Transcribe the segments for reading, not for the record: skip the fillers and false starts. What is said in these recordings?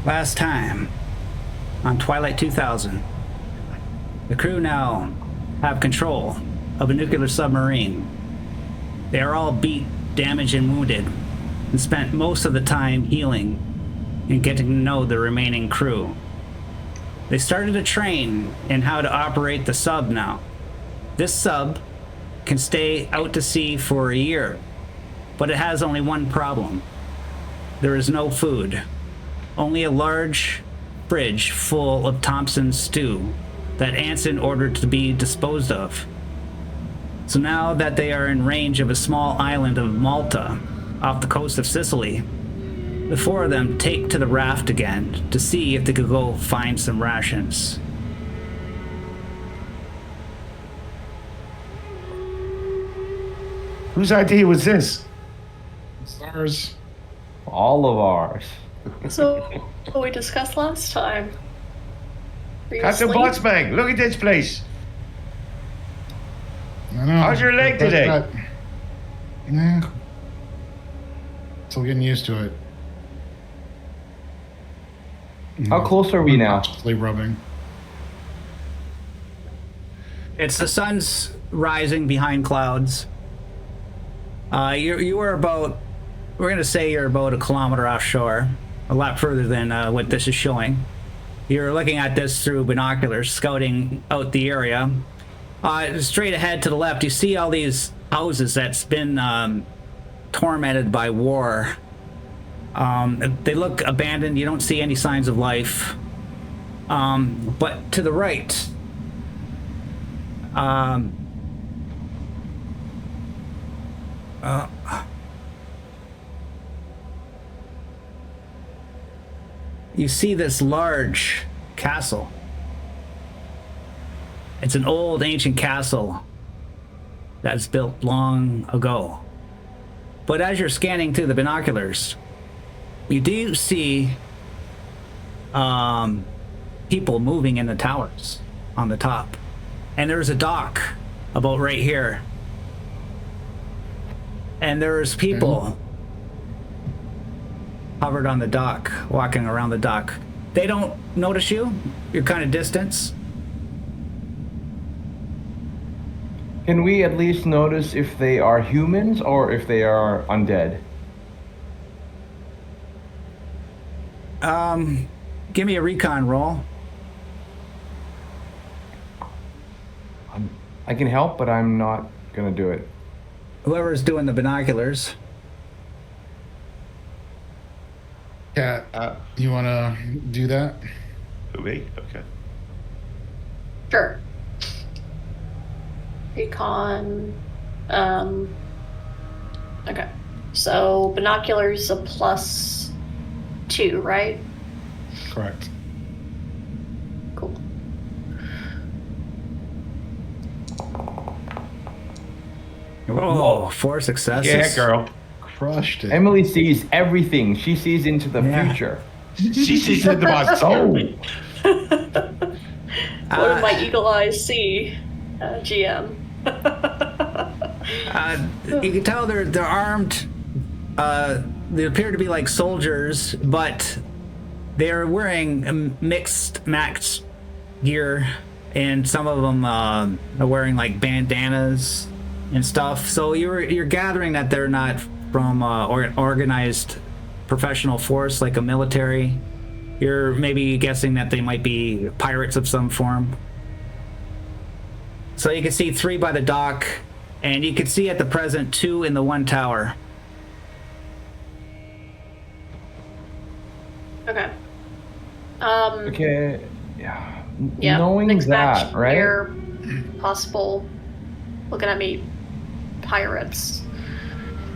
Last time on Twilight 2000, the crew now have control of a nuclear submarine. They are all beat, damaged, and wounded, and spent most of the time healing and getting to know the remaining crew. They started to train in how to operate the sub now. This sub can stay out to sea for a year, but it has only one problem. There is no food. Only a large fridge full of Thompson's stew that Anson ordered to be disposed of. So now that they are in range of a small island of Malta off the coast of Sicily, the four of them take to the raft again to see if they could go find some rations. Whose idea was this? It's ours. All of ours. So, what we discussed last time. Were you Captain asleep? Botsman, look at this place. I know. How's your leg today? Nah. Still getting used to it. How close are we now? Sleep rubbing. It's the sun's rising behind clouds. You were about, we're gonna say you're about a kilometer offshore, a lot further than what this is showing. You're looking at this through binoculars, scouting out the area. Straight ahead to the left, you see all these houses that's been tormented by war. They look abandoned. You don't see any signs of life. But to the right, you see this large castle. It's an old ancient castle that's built long ago. But as you're scanning through the binoculars, you do see people moving in the towers on the top. And there's a dock about right here. And there's people hovered on the dock, walking around the dock. They don't notice you. You're kind of distance. Can we at least notice if they are humans or if they are undead? Give me a recon roll. I can help, but I'm not gonna do it. Whoever's doing the binoculars. Cat, you want to do that? Me? Okay. Sure. Recon. Okay. So binoculars a +2, right? Correct. Cool. Oh, 4 successes. Yeah, girl. Crushed it. Emily sees everything. She sees into the future. She sees into my soul. What did my eagle eyes see, GM? You can tell they're armed. They appear to be like soldiers, but they're wearing mixed max gear, and some of them are wearing like bandanas and stuff. So you're gathering that they're not from organized professional force like a military. You're maybe guessing that they might be pirates of some form. So you can see 3 by the dock, and you can see at the present 2 in the 1 tower. Okay. Okay. Yeah. Yeah. Knowing next that, match, right? near possible. Looking at me, pirates.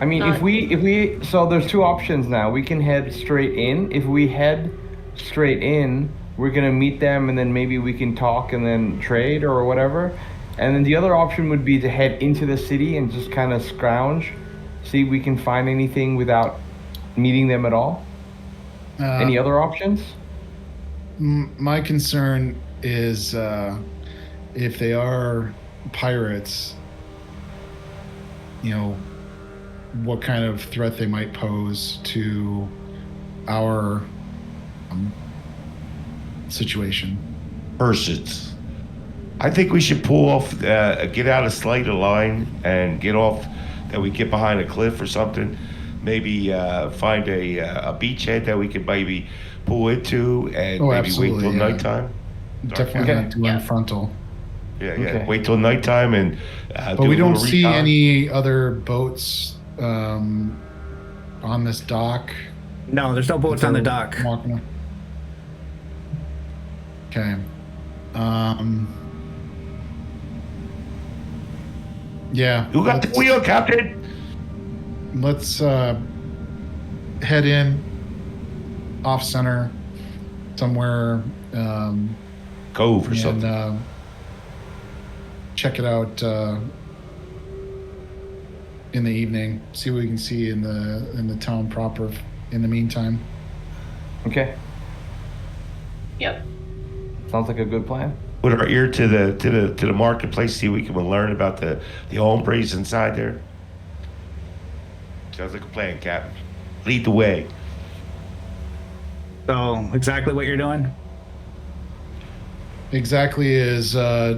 I mean, if we so there's 2 options now. We can head straight in. If we head straight in, we're gonna meet them, and then maybe we can talk and then trade or whatever. And then the other option would be to head into the city and just kind of scrounge, see if we can find anything without meeting them at all. Any other options? My concern is if they are pirates, what kind of threat they might pose to our situation. Persons. I think we should pull off, get out of sight of line and get off, that we get behind a cliff or something. Maybe find a beachhead that we could maybe pull into and maybe wait till nighttime. Definitely not doing frontal. Yeah. Wait till nighttime and. But we don't see any other boats on this dock. No, there's no boats on the dock. Okay. Yeah. Who got the wheel, Captain? Let's head in off center somewhere. Cove or something. Check it out in the evening. See what we can see in the town proper. In the meantime. Okay. Yep. Sounds like a good plan. Put our ear to the marketplace. See what we can learn about the hombres inside there. Sounds like a plan, Captain. Lead the way. So exactly what you're doing? Exactly is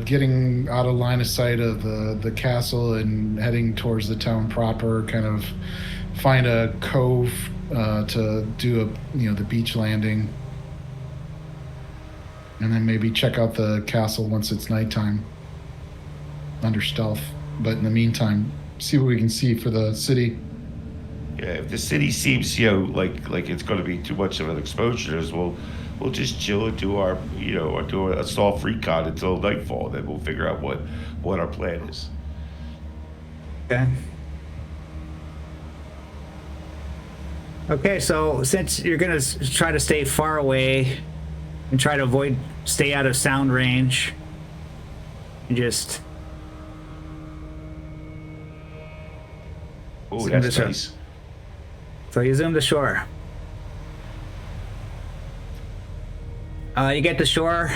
getting out of line of sight of the castle and heading towards the town proper. Kind of find a cove to do the beach landing, and then maybe check out the castle once it's nighttime under stealth. But in the meantime, see what we can see for the city. Yeah, if the city seems like it's going to be too much of an exposure to us, we'll just chill and do our or do a soft recon until nightfall. Then we'll figure out what our plan is. Okay, so since you're gonna try to stay far away and try to stay out of sound range, and just that's nice. So you zoom to shore. You get to shore.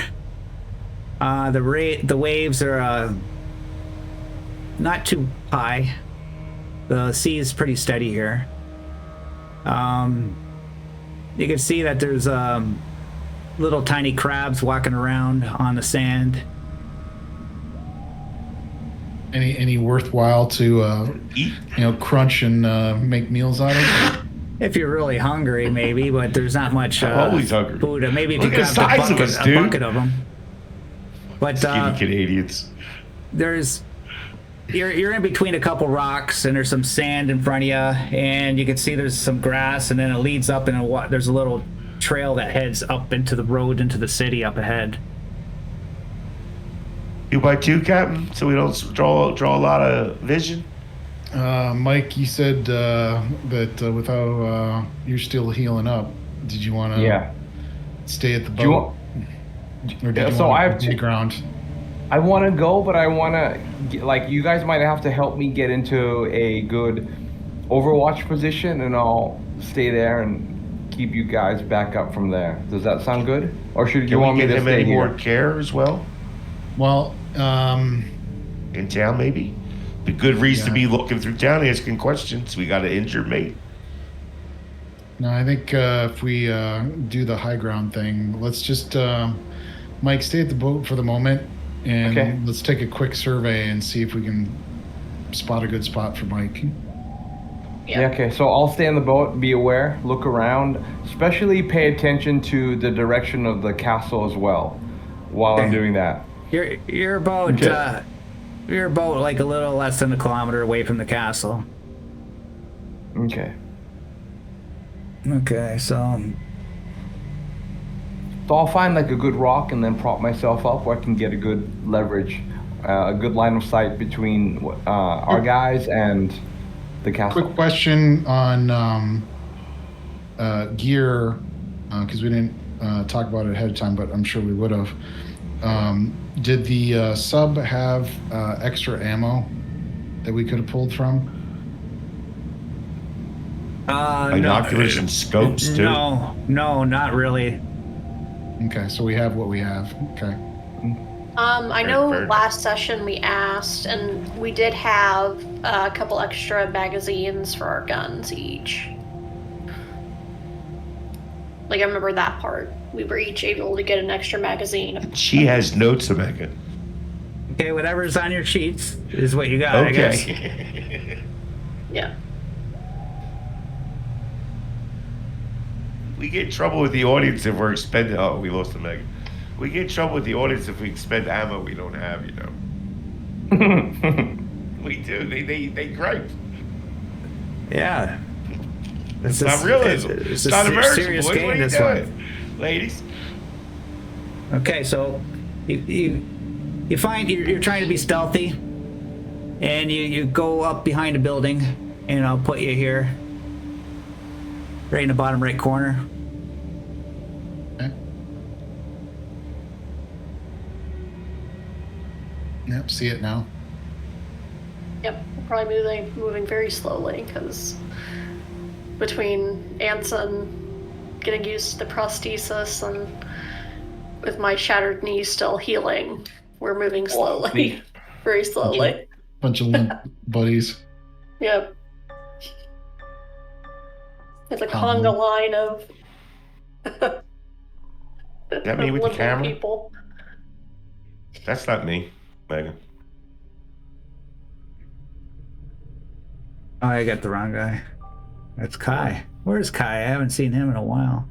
The waves are not too high. The sea is pretty steady here. You can see that there's little tiny crabs walking around on the sand. Any worthwhile to crunch and make meals out of? If you're really hungry, maybe, but there's not much always hungry. food. Maybe if you Look at grab the size of us, a dude. bucket of them. But Skinny Canadians. You're in between a couple rocks, and there's some sand in front of you, and you can see there's some grass, and then it leads up, and there's a little trail that heads up into the road into the city up ahead. 2x2, Captain, so we don't draw a lot of vision. Mike, you said that without you're still healing up. Did you want to stay at the boat? Or did you want to the ground? I want to go, but I want to, you guys might have to help me get into a good Overwatch position, and I'll stay there and keep you guys back up from there. Does that sound good? Or should you want me to stay here? More care as well? Well, in town, maybe? Be good reason to be looking through town asking questions. We got an injured mate. No, I think if we do the high ground thing, let's just, Mike, stay at the boat for the moment, and let's take a quick survey and see if we can spot a good spot for Mike. Yeah, okay, so I'll stay on the boat, be aware, look around, especially pay attention to the direction of the castle as well while I'm Okay. doing that. You're about Okay. you're about like a little less than a kilometer away from the castle. Okay. Okay, so So I'll find like a good rock and then prop myself up where I can get a good leverage, a good line of sight between our guys and the castle. Quick question on gear, because we didn't talk about it ahead of time, but I'm sure we would have. Did the sub have extra ammo that we could have pulled from? Binoculars and scopes too. no, not really. Okay, so we have what we have. Okay. I know Bird. last session we asked, and we did have a couple extra magazines for our guns each. Like, I remember that part. We were each able to get an extra magazine. She has notes, Rebecca. Okay, whatever's on your sheets is what you got, I guess. Okay. Yeah. We get in trouble with the audience if we're expending. Oh, we lost the Megan. We get in trouble with the audience if we expend ammo we don't have. You know. We do. They gripe. Yeah. It's not realism. It's It's not American. serious Boy, game, what are you this doing, one. ladies? Okay, so you find you're trying to be stealthy, and you go up behind a building, and I'll put you here, right in the bottom right corner. Okay. Yep, see it now. Yep. We're probably moving very slowly because between Anson getting used to the prosthesis and with my shattered knee still healing, we're moving slowly. Very slowly. Bunch of limp buddies. Yep. It's a conga line of That me with the limping camera? people. That's not me, Megan. Oh, I got the wrong guy. That's Kai. Where's Kai? I haven't seen him in a while.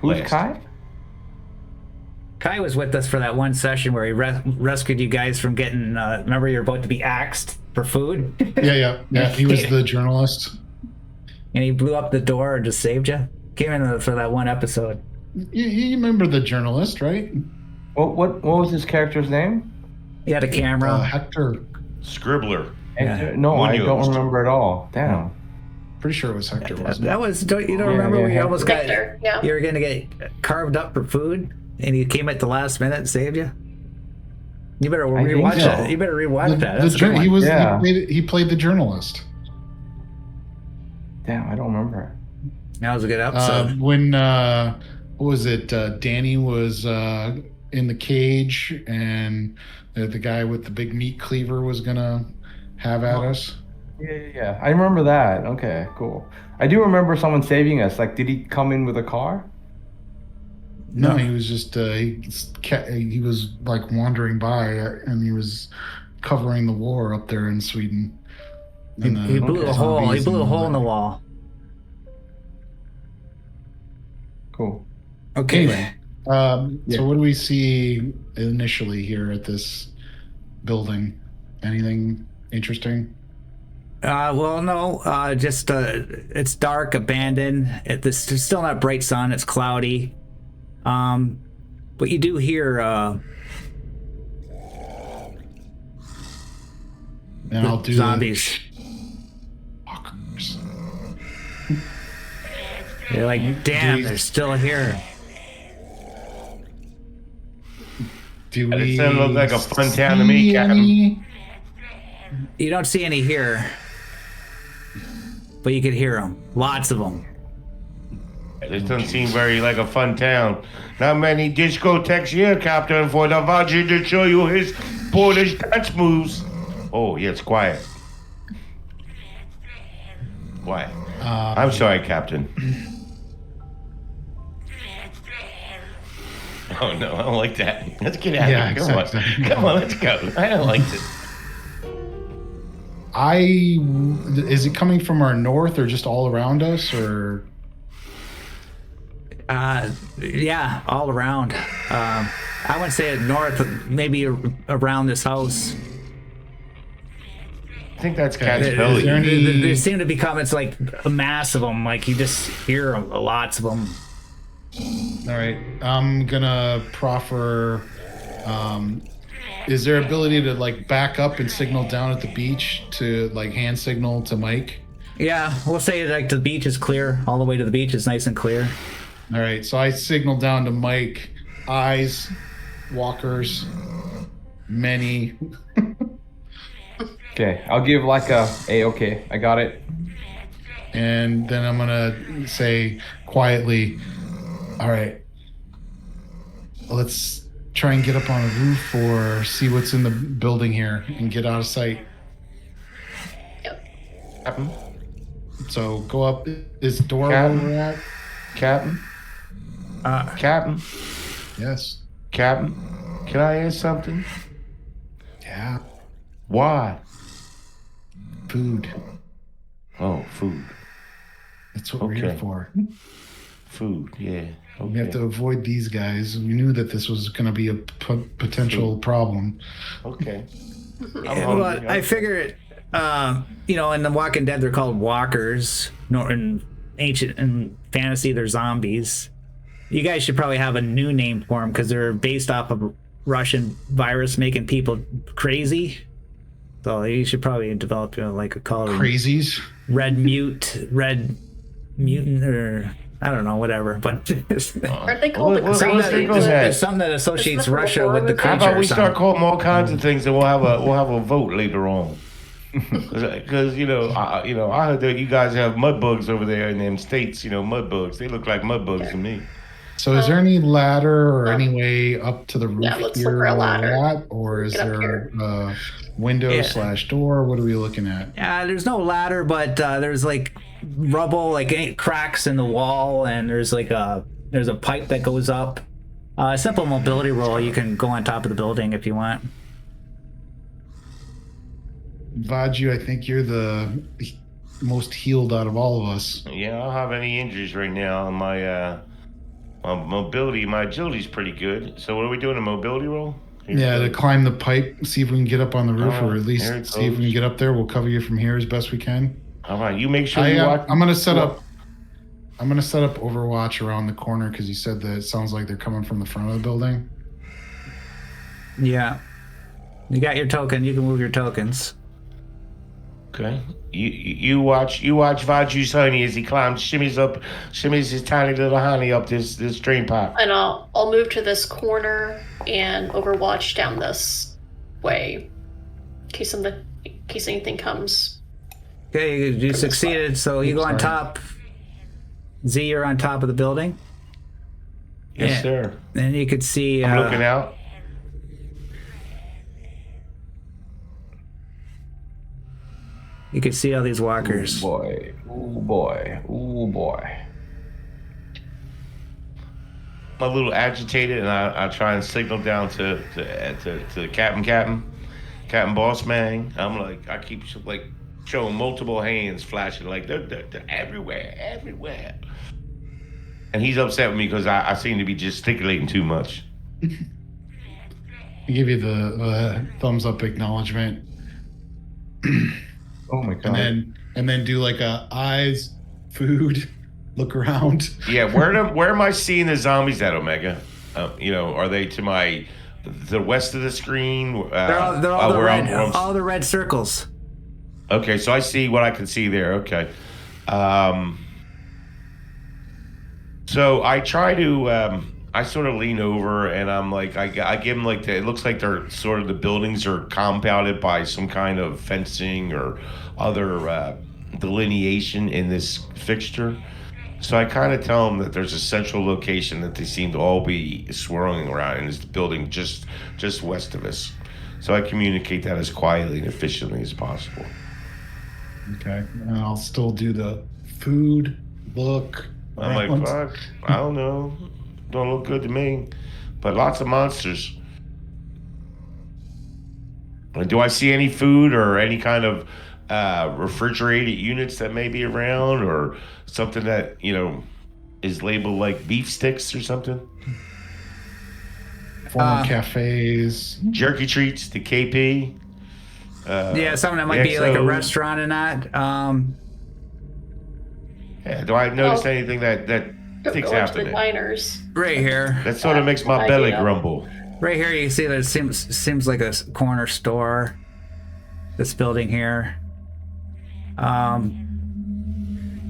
Who's Last. Kai? Kai was with us for that one session where he rescued you guys from getting. Remember, you're about to be axed for food, Yeah. He was the journalist. and he blew up the door and just saved you. Came in for that one episode. You remember the journalist, right? What was his character's name? He had a camera. Hector. Scribbler. Yeah. No, I don't Munoz. remember at all. Damn. Pretty sure it was Hector, wasn't it? That was. You don't Yeah, remember yeah, when you yeah. almost got. Victor, yeah. You were gonna get carved up for food, and he came at the last minute and saved you. You better I think rewatch so. that. You better rewatch that. That's a good he one. was Yeah. he played the journalist. Damn, I don't remember. That was a good episode. When what was it? Danny was in the cage, and the guy with the big meat cleaver was gonna have at us. Yeah. I remember that. Okay, cool. I do remember someone saving us. Like, did he come in with a car? No, he was just he was like wandering by, and he was covering the war up there in Sweden. He blew a hole. He blew a hole in the wall. Cool. Okay. Anyway, so what do we see initially here at this building? Anything interesting? Well, no. Just it's dark, abandoned. It's still not bright sun. It's cloudy. But you do hear And I'll do zombies. Fuckers. You're like, damn, they're still here. Do It we sounded like a fun town to me, see Captain. any- You don't see any here, but you could hear them. Lots of them. This doesn't seem very like a fun town. Not many discotheques here, Captain, for the Vajra to show you his Polish dance moves. Oh, yeah, it's quiet. Quiet. I'm sorry, Captain. Oh, no, I don't like that. Let's get out Yeah, of here. Come exactly. on. Come on, let's go. I don't like this. Is it coming from our north or just all around us, or? Yeah, all around. I wouldn't say north, maybe around this house. I think that's Okay. Cat's Is belly. there any- They seem to become, it's like a mass of them. Like you just hear lots of them. All right, I'm gonna proffer. Is there ability to like back up and signal down at the beach to like hand signal to Mike? Yeah, we'll say like the beach is clear. All the way to the beach is nice and clear. All right, so I signal down to Mike. Eyes, walkers, many. Okay, I'll give like a okay, I got it. And then I'm gonna say quietly, all right, let's try and get up on a roof or see what's in the building here and get out of sight. Yep. Captain? So go up. Is the door Captain? where we're at? Captain? Captain? Yes. Captain? Can I ask something? Yeah. Why? Food. Oh, food. That's what we're here Okay. for. Food, yeah. Okay. We have to avoid these guys. We knew that this was going to be a potential problem. Okay. I'm Yeah, hungry. well, I figure it. In The Walking Dead, they're called walkers. No, in ancient and fantasy, they're zombies. You guys should probably have a new name for them because they're based off of a Russian virus making people crazy. So you should probably develop like a color. Crazies. Red mutant, or I don't know, whatever. But Aren't they called the Well, something, let's think on that, that. there's something that associates Isn't that Russia with the what How creature. about or we start something. calling them all kinds of things, and we'll have a vote later on. Because I heard that you guys have mud bugs over there in them states. Mud bugs. They look like mud bugs to me. So is there any ladder or any way up to the roof Yeah, let's look here for a where ladder. we're at? Or is Get up there here. a window Yeah. / door? What are we looking at? There's no ladder, but there's like rubble, like cracks in the wall, and there's a pipe that goes up. A simple mobility roll. You can go on top of the building if you want. Vaju, I think you're the most healed out of all of us. Yeah, I don't have any injuries right now. My mobility, my agility's pretty good. So what are we doing? A mobility roll? Here Yeah, we to go. climb the pipe, see if we can get up on the roof, or at least There it see if we goes. can get up there. We'll cover you from here as best we can. All right, you make sure you watch. I'm gonna set up. I'm gonna set up Overwatch around the corner because you said that it sounds like they're coming from the front of the building. Yeah. You got your token. You can move your tokens. Okay. You watch Vaju's honey as he shimmies his tiny little honey up this drain pipe. And I'll move to this corner and overwatch down this way, in case anything comes. Okay, you succeeded. So you go on top. Z, you're on top of the building. Yes, Yeah. sir. And you could see. I'm looking out. You could see all these walkers. Boy, ooh boy, ooh boy. I'm a little agitated, and I try and signal down to Captain Boss Man. I'm like, I keep like showing multiple hands flashing, like they're everywhere. And he's upset with me because I seem to be gesticulating too much. I give you the thumbs up acknowledgement, Oh my god. and then do like a eyes, food, look around. Yeah, where am I seeing the zombies at, Omega? Are they to the west of the screen? They're all the where red, I'm- all the red circles. Okay, so I see what I can see there. Okay. So I try to, I sort of lean over and I'm like, I give them like, it looks like they're sort of, the buildings are compounded by some kind of fencing or other delineation in this fixture. So I kind of tell them that there's a central location that they seem to all be swirling around, and it's the building just west of us. So I communicate that as quietly and efficiently as possible. Okay, and I'll still do the food look. I'm like, around. fuck, I don't know. Don't look good to me. But lots of monsters. And do I see any food or any kind of refrigerated units that may be around, or something that is labeled like beef sticks or something. Former cafes. Jerky treats, the KP. Yeah, something that might be like a restaurant and that. Yeah, do I notice anything that sticks Go out to to the me? diners. Right here. That sort of makes my belly grumble. Right here, you see that it seems like a corner store. This building here.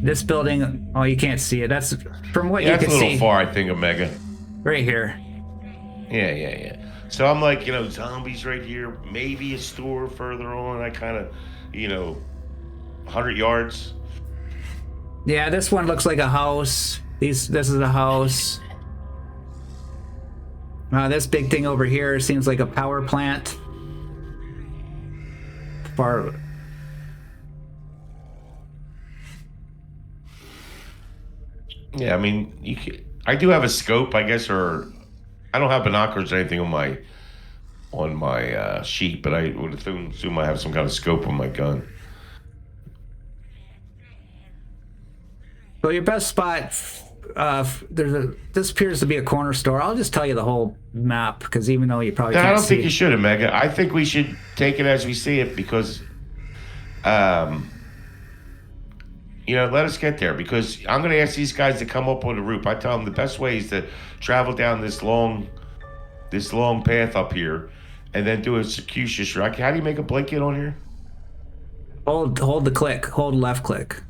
This building. Oh, you can't see it. That's from what you That's can a little see. far, I think, Omega. Right here. Yeah. So I'm like, zombies right here. Maybe a store further on. I kind of, 100 yards. Yeah, this one looks like a house. This is a house. This big thing over here seems like a power plant. Far. Yeah, I mean, I do have a scope, I guess, or I don't have binoculars or anything on my sheet, but I would assume I have some kind of scope on my gun. So your best spot, this appears to be a corner store. I'll just tell you the whole map, because even though you probably can't I don't see think it. you should, Omega. I think we should take it as we see it, because, let us get there, because I'm going to ask these guys to come up on the roof. I tell them the best way is to travel down this long path up here, and then do a circuitous route. How do you make a blanket on here? Hold the click. Hold left click.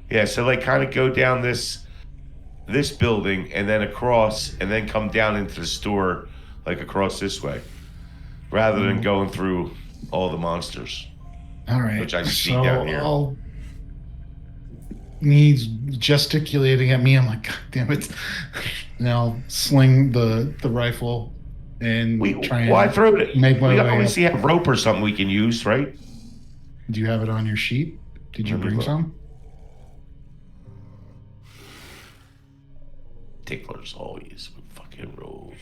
Yeah, so like kind of go down this building and then across, and then come down into the store, like across this way, rather than going through all the monsters. All right. Which I see down here. He's gesticulating at me. I'm like, God damn it. Now sling the rifle and try and I throw it. make my We way obviously up. have rope or something we can use, right? Do you have it on your sheet? Did you Let me bring look. some? Ticklers always fucking rolls.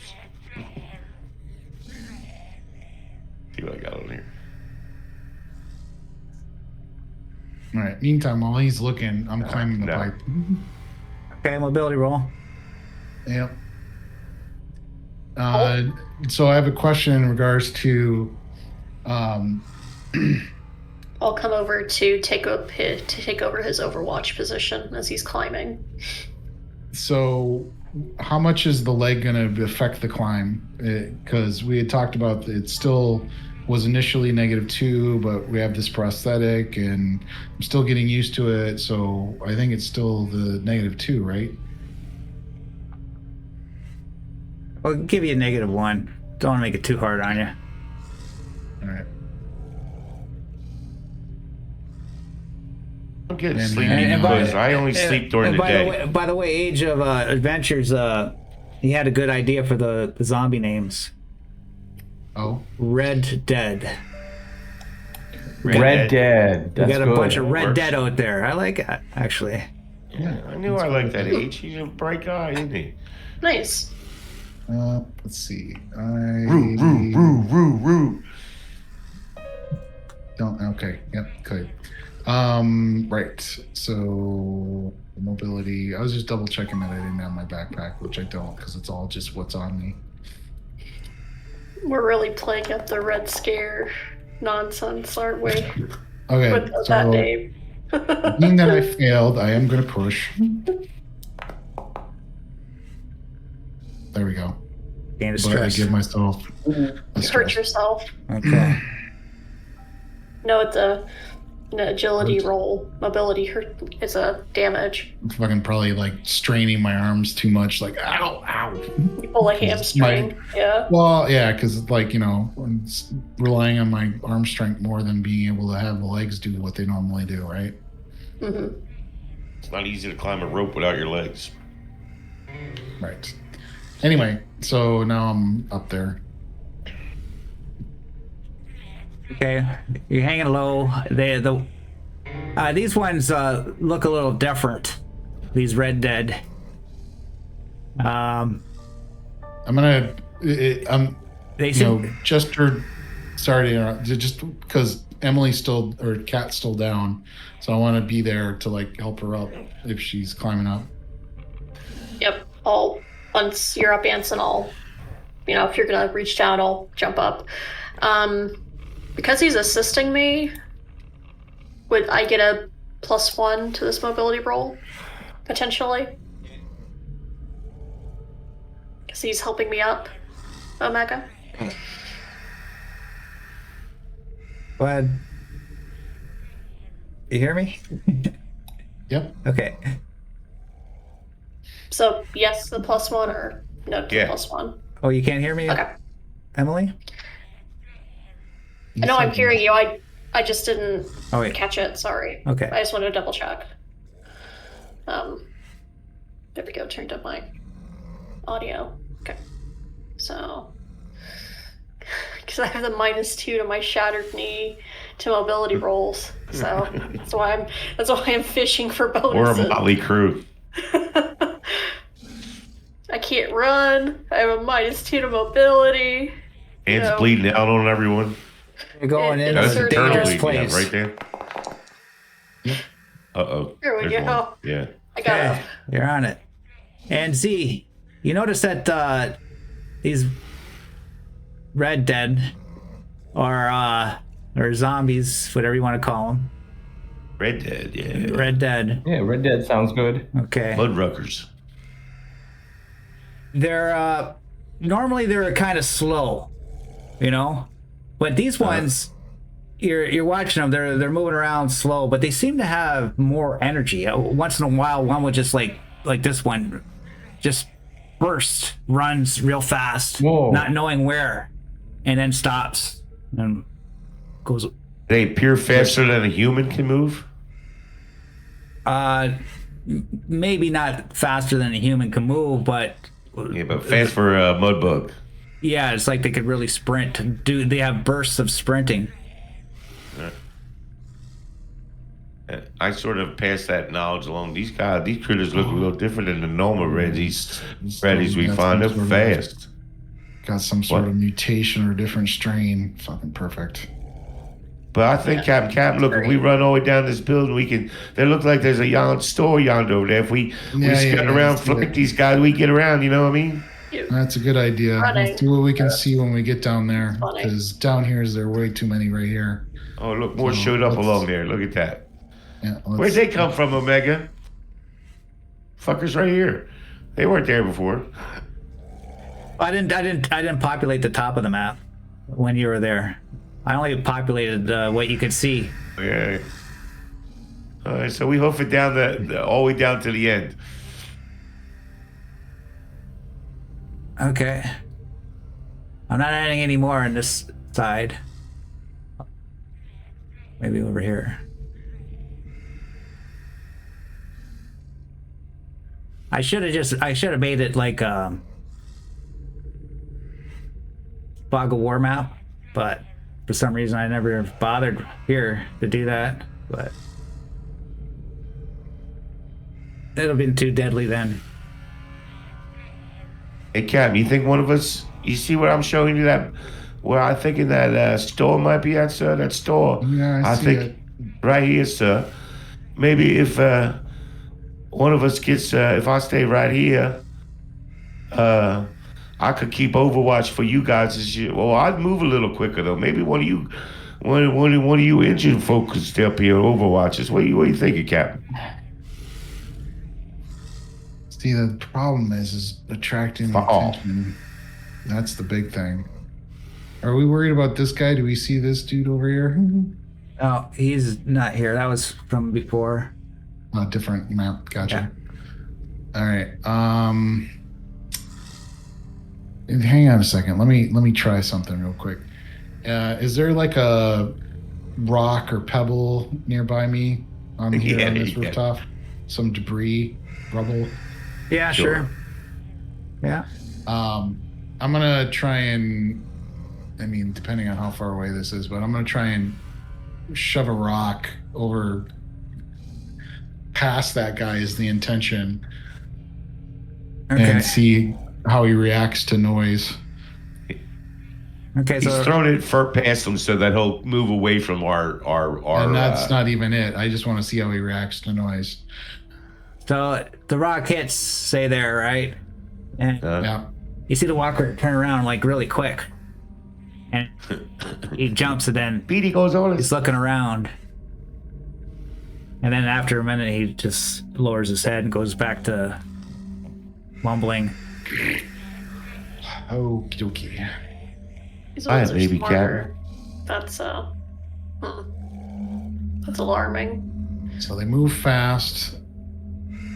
See what I got on here. All right. Meantime, while he's looking, I'm climbing the no. pipe. Okay, mobility roll. Yep. So I have a question in regards to. I'll come over to take over his Overwatch position as he's climbing. So, how much is the leg going to affect the climb? Because we had talked about it still was initially -2, but we have this prosthetic, and I'm still getting used to it. So I think it's still the -2, right? I'll give you a -1. Don't want to make it too hard on you. All right. I'm getting And- sleepy and because I only sleep during the day. By the way, Age of Adventures, he had a good idea for the zombie names. Oh. Red Dead. Red Dead. We That's got a good. bunch of Red Works. Dead out there. I like it, actually. Yeah, I knew I liked that age. He's a bright guy, isn't he? Nice. Let's see. Roo. Don't. Okay. Yep. Good. Right. So mobility. I was just double checking that I didn't have my backpack, which I don't, because it's all just what's on me. We're really playing up the Red Scare nonsense, aren't we? Okay. With that So name. being that I failed, I am going to push. There we go. Gain of But I stress. give myself a Hurt stress. yourself. Okay. No, it's an agility roll. Mobility hurt is a damage. I'm fucking probably like straining my arms too much, like ow. You pull a hamstring. Yeah. Well, yeah, because like I'm relying on my arm strength more than being able to have the legs do what they normally do, right? hmm It's not easy to climb a rope without your legs. Right. Anyway, so now I'm up there. Okay, you're hanging low. These ones look a little different. These Red Dead. I'm gonna. They seem. Sorry to interrupt. Just because Emily's still, or Kat's still down, so I want to be there to like help her up if she's climbing up. Yep. Once you're up, Anson, if you're gonna reach down, I'll jump up. Because he's assisting me, would I get a +1 to this mobility roll? Potentially? Because he's helping me up, Omega? Go ahead. You hear me? Yep. Okay. So, yes, the +1 or no to Yeah. the +1? Oh, you can't hear me, Okay. Emily? I know I'm hearing you. I just didn't Oh, wait. catch it. Sorry. Okay. I just wanted to double check. There we go. Turned up my audio. Okay. So, because I have the -2 to my shattered knee to mobility rolls, so that's why I'm fishing for We're a bonuses. motley crew. I can't run. I have a -2 to mobility. Hands No. bleeding out on everyone. You're going in That's a Inserting eternal dangerous bleeding out place. right there. Uh-oh. Here we There's go. one. Yeah. I got Okay, it. you're on it. And Z, you notice that these Red Dead or zombies, whatever you want to call them. Red Dead, yeah. Red Dead. Yeah, Red Dead sounds good. Okay. Mudruckers. They're normally they're kind of slow, but these ones you're watching them, they're moving around slow, but they seem to have more energy. Once in a while one would just like this one just runs real fast, Whoa. not knowing where, and then stops and goes They appear faster than a human can move. maybe not faster than a human can move, but Yeah, but fast for a mud bug. yeah, it's like they could really sprint. They have bursts of sprinting. I sort of pass that knowledge along. These critters look a little different than the normal Reddies we That's find. They're some sort of- fast. Got some sort What? of mutation or different strain. Fucking perfect. But I think, Captain, look, if we run all the way down this building, there looks like there's a store yonder over there. If we scoot around, flank these guys, we get around, you know what I mean? That's a good idea. Running. Let's do what we can see when we get down there. Funny. Because down here there are way too many right here. Oh, look, more So, showed up let's- along there. Look at that. Yeah, Where'd they come from, Omega? Fuckers right here. They weren't there before. I didn't populate the top of the map when you were there. I only populated what you could see. Yeah. All right, so we hoof it down all the way down to the end. Okay. I'm not adding any more on this side. Maybe over here. I should have made it like Fog of War map, but for some reason I never bothered here to do that, but it'll be too deadly then. Hey, Captain, you think one of us? You see what I'm showing you? That where I think in that store might be at, sir. That store. Yeah, I see think it. right here, sir. Maybe if one of us gets, if I stay right here, I could keep overwatch for you guys. Well, I'd move a little quicker though. Maybe one of you engine folks could stay up here and overwatch us. What are you thinking, Captain? See, the problem is attracting the attention. That's the big thing. Are we worried about this guy? Do we see this dude over here? Oh, he's not here. That was from before. Different map. Gotcha. Yeah. All right. Hang on a second. Let me try something real quick. Is there like a rock or pebble nearby me on here on this rooftop? Some debris, rubble. Yeah, sure. Yeah. I'm gonna try and, I mean, depending on how far away this is, but I'm gonna try and shove a rock over past that guy is the intention, Okay. and see how he reacts to noise. Okay, He's so thrown it past him so that he'll move away from our And that's not even it. I just want to see how he reacts to noise. the rock hits, say there, right? And Yeah. you see the walker turn around like really quick, and he jumps, and then Petey goes on. he's looking around, and then after a minute, he just lowers his head and goes back to mumbling. Okie dokie. These Hi, ones are baby smarter. That's that's alarming. So they move fast.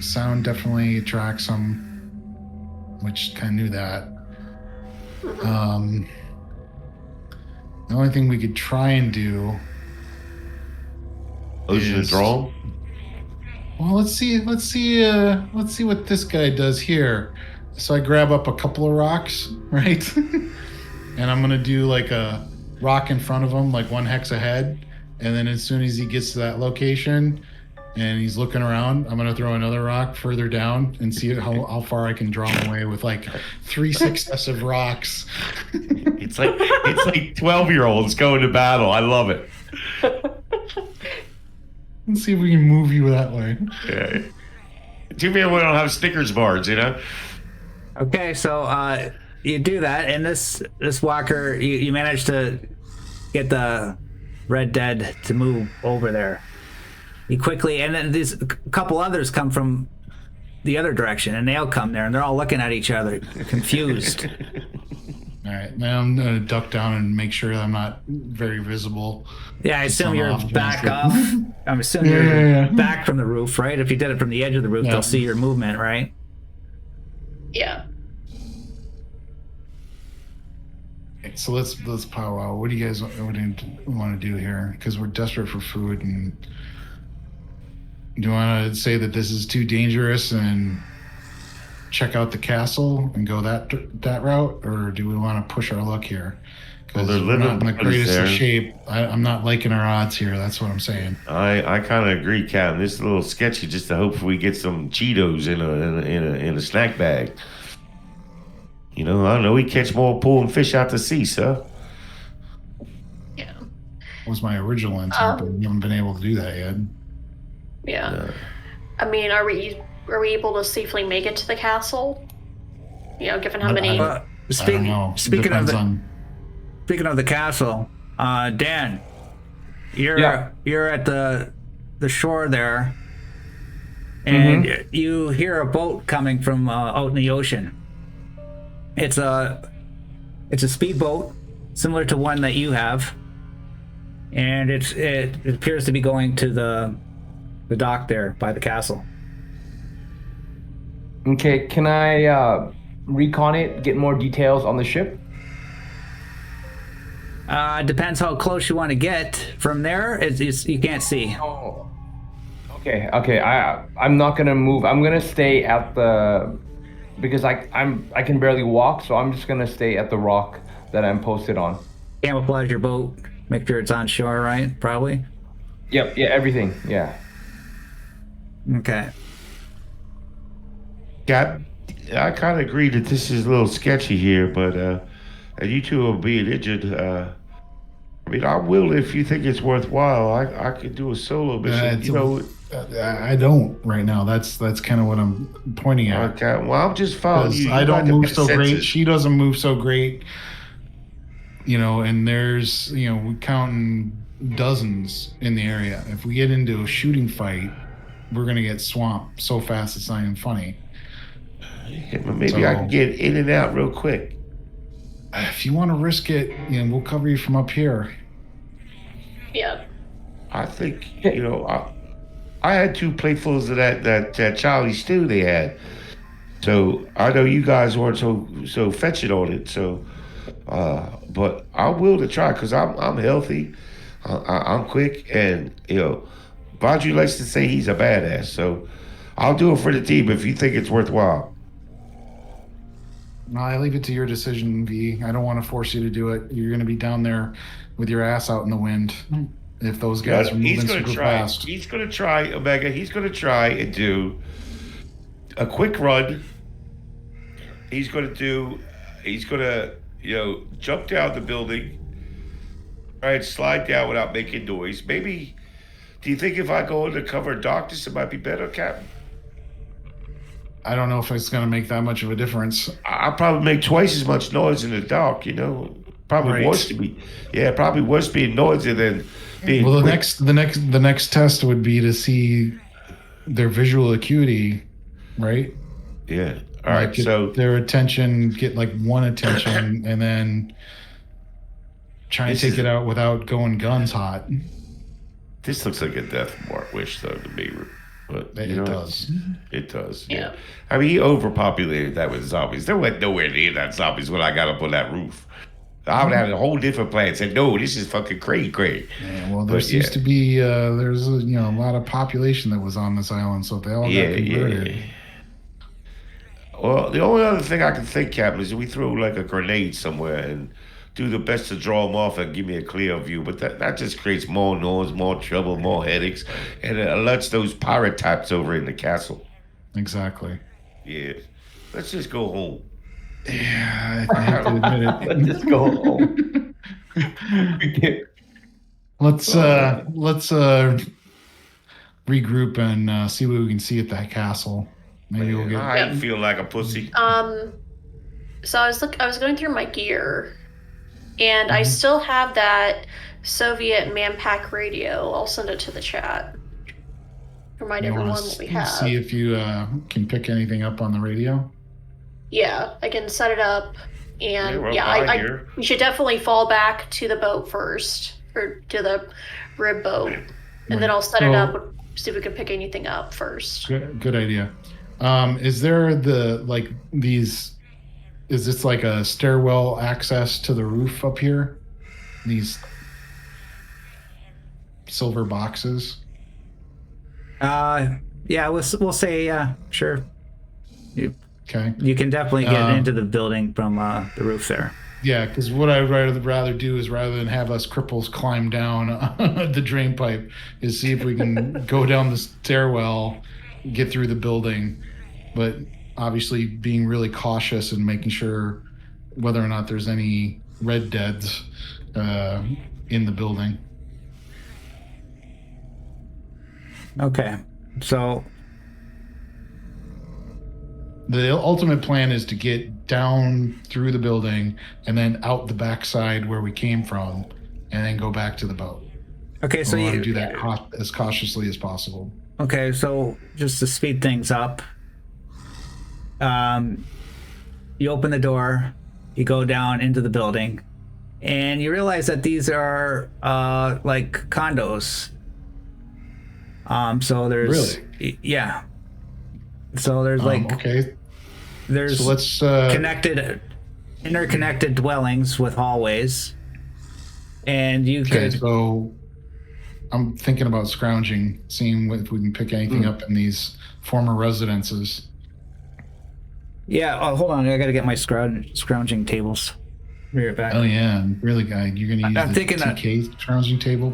Sound definitely attracts them, which kind of knew that. The only thing we could try and do. Ocean is- draw. Well, let's see what this guy does here. So I grab up a couple of rocks, right? And I'm gonna do like a rock in front of him, like 1 hex ahead. And then as soon as he gets to that location and he's looking around, I'm gonna throw another rock further down and see how far I can draw him away with like 3 successive rocks. It's like 12-year-olds going to battle. I love it. Let's see if we can move you that way. Yeah. Too bad we don't have Snickers bars, you know. Okay, so you do that, and this walker, you manage to get the Red Dead to move over there. He quickly, and then these couple others come from the other direction, and they all come there, and they're all looking at each other, confused. All right, now I'm gonna duck down and make sure I'm not very visible. Yeah, I assume Some you're off back chance. off. I'm assuming you're Yeah. back from the roof, right? If you did it from the edge of the roof, Yeah. they'll see your movement, right? Yeah. So let's powwow. What do you guys want to do here? Because we're desperate for food, and do you want to say that this is too dangerous and check out the castle and go that route, or do we want to push our luck here? Because Well, we're not in the little buddies greatest of there. shape. I'm not liking our odds here. That's what I'm saying. I kind of agree, Captain. This is a little sketchy. Just to hope we get some Cheetos in a snack bag. You know, I don't know. We catch more pulling fish out to sea, sir. Yeah. Was my original intent, but we haven't been able to do that yet. Yeah. No. I mean, are we able to safely make it to the castle? You know, given how many. I Well, don't know. speaking of Depends the on. speaking of the castle, Dan, you're at the shore there, and you hear a boat coming from out in the ocean. It's a speedboat similar to one that you have, and it appears to be going to the dock there by the castle. Okay, can I recon it, get more details on the ship? Depends how close you want to get. From there, it's you can't see. Oh. Okay. I'm not gonna move. I'm gonna stay at the, because I can barely walk, so I'm just gonna stay at the rock that I'm posted on. Camouflage your boat. Make sure it's on shore, right? Probably. Yep. Yeah. Everything. Yeah. Okay. Cap, I kind of agree that this is a little sketchy here, but you two are being injured. I mean, I will if you think it's worthwhile. I could do a solo mission. I don't right now. That's kind of what I'm pointing at. Okay. Well, I'm just following 'Cause you. I You don't got the move best so great. senses. She doesn't move so great. And there's, we're counting dozens in the area. If we get into a shooting fight, we're gonna get swamped so fast it's not even funny. Yeah, but maybe I can get in and out real quick. If you want to risk it, we'll cover you from up here. Yeah. I think I had 2 platefuls of that Charlie stew they had, so I know you guys weren't so fetching on it. So, but I'm willing to try because I'm healthy, I'm quick, and Badri likes to say he's a badass. So I'll do it for the team if you think it's worthwhile. No, I leave it to your decision, V. I don't want to force you to do it. You're gonna be down there with your ass out in the wind. If those guys are moving super fast. He's gonna try, Omega. He's gonna try and do a quick run. He's gonna jump down the building. All right, slide down without making noise. Maybe. Do you think if I go into cover of darkness, it might be better, Captain? I don't know if it's going to make that much of a difference. I'll probably make twice as much noise in the dark. Probably Right. worse to be. Yeah, probably worse being noisy than being. Well, quick. the next test would be to see their visual acuity, right? Yeah. All right. Get So their attention, get like one attention, and then try and This take is- it out without going guns hot. this looks like a death wish, though, to me. But It does. It does. Yeah. I mean, he overpopulated that with zombies. There went nowhere near that zombies when I got up on that roof. I would have had a whole different plan. Said, no, this is fucking crazy. Yeah, well, there But, seems yeah. to be there's a lot of population that was on this island, so they all got converted. Well, the only other thing I can think, Captain, is we throw like a grenade somewhere and do the best to draw them off and give me a clear view. But that just creates more noise, more trouble, more headaches, and it alerts those pirate types over in the castle. Exactly. Yeah. Let's just go home. Yeah, I have to admit it. Let's just go home. Let's regroup and see what we can see at that castle. Maybe we'll get. I feel like a pussy. So I was going through my gear, and I still have that Soviet Manpack radio. I'll send it to the chat. Remind You everyone want what we to have. see if you can pick anything up on the radio. Yeah, I can set it up, and we're yeah, fine I here. we should definitely fall back to the boat first, or to the rib boat, and then I'll set it Right. up. See if we can pick anything up first. Good idea. Is there these? Is this like a stairwell access to the roof up here? These silver boxes. Yeah, we'll say sure. Okay. You can definitely get Um, into the building from the roof there. Yeah, because what I'd rather do is rather than have us cripples climb down the drain pipe, is see if we can go down the stairwell, get through the building, but obviously being really cautious and making sure whether or not there's any red deads in the building. Okay, so The ultimate plan is to get down through the building and then out the backside where we came from, and then go back to the boat. okay, so We want to you do that as cautiously as possible. okay, so just to speed things up, you open the door, you go down into the building, and you realize that these are like condos. So there's yeah. So there's like Okay, there's so let's interconnected dwellings with hallways, and you okay, could so I'm thinking about scrounging, seeing if we can pick anything up in these former residences. yeah. Oh, hold on, I gotta get my scrounging tables. Be right back. Oh yeah, and really, guy, you're gonna use I'm the thinking that- TK scrounging table.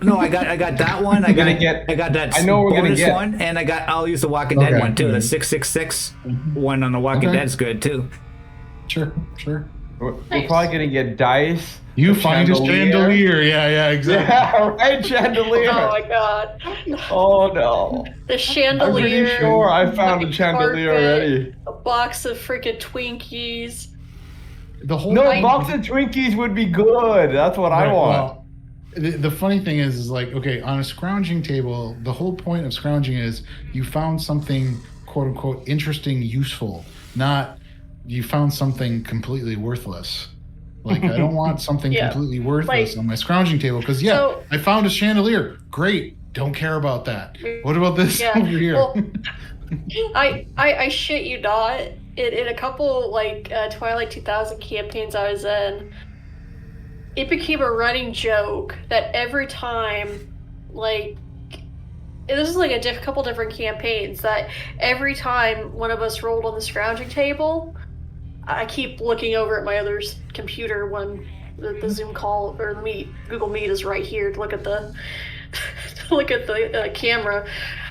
No, I got that one. I gonna got get- I got that I know we're gonna bonus get- one, and I'll use the Walking Dead Okay. one too. The 666 one on the Walking Okay. Dead's good too. Sure. We're probably gonna get dice. You a find a chandelier. Yeah, exactly. Yeah, right, chandelier. Oh my god. Oh no. The I'm chandelier. pretty sure I found a fucking chandelier carpet, already. A box of freaking Twinkies. The whole No, thing- box of Twinkies would be good. That's what I Right, want. well, the funny thing is like, okay, on a scrounging table, the whole point of scrounging is you found something quote unquote interesting, useful, not you found something completely worthless. Like, I don't want something Yeah, completely worthless like- on my scrounging table because So- I found a chandelier. Great. Don't care about that. What about this Yeah, over here? well, I shit you not. In a couple like Twilight 2000 campaigns I was in, it became a running joke that every time, like, this is like a couple different campaigns, that every time one of us rolled on the scrounging table, I keep looking over at my other's computer when the Zoom call or the Meet, Google Meet is right here to look at the camera.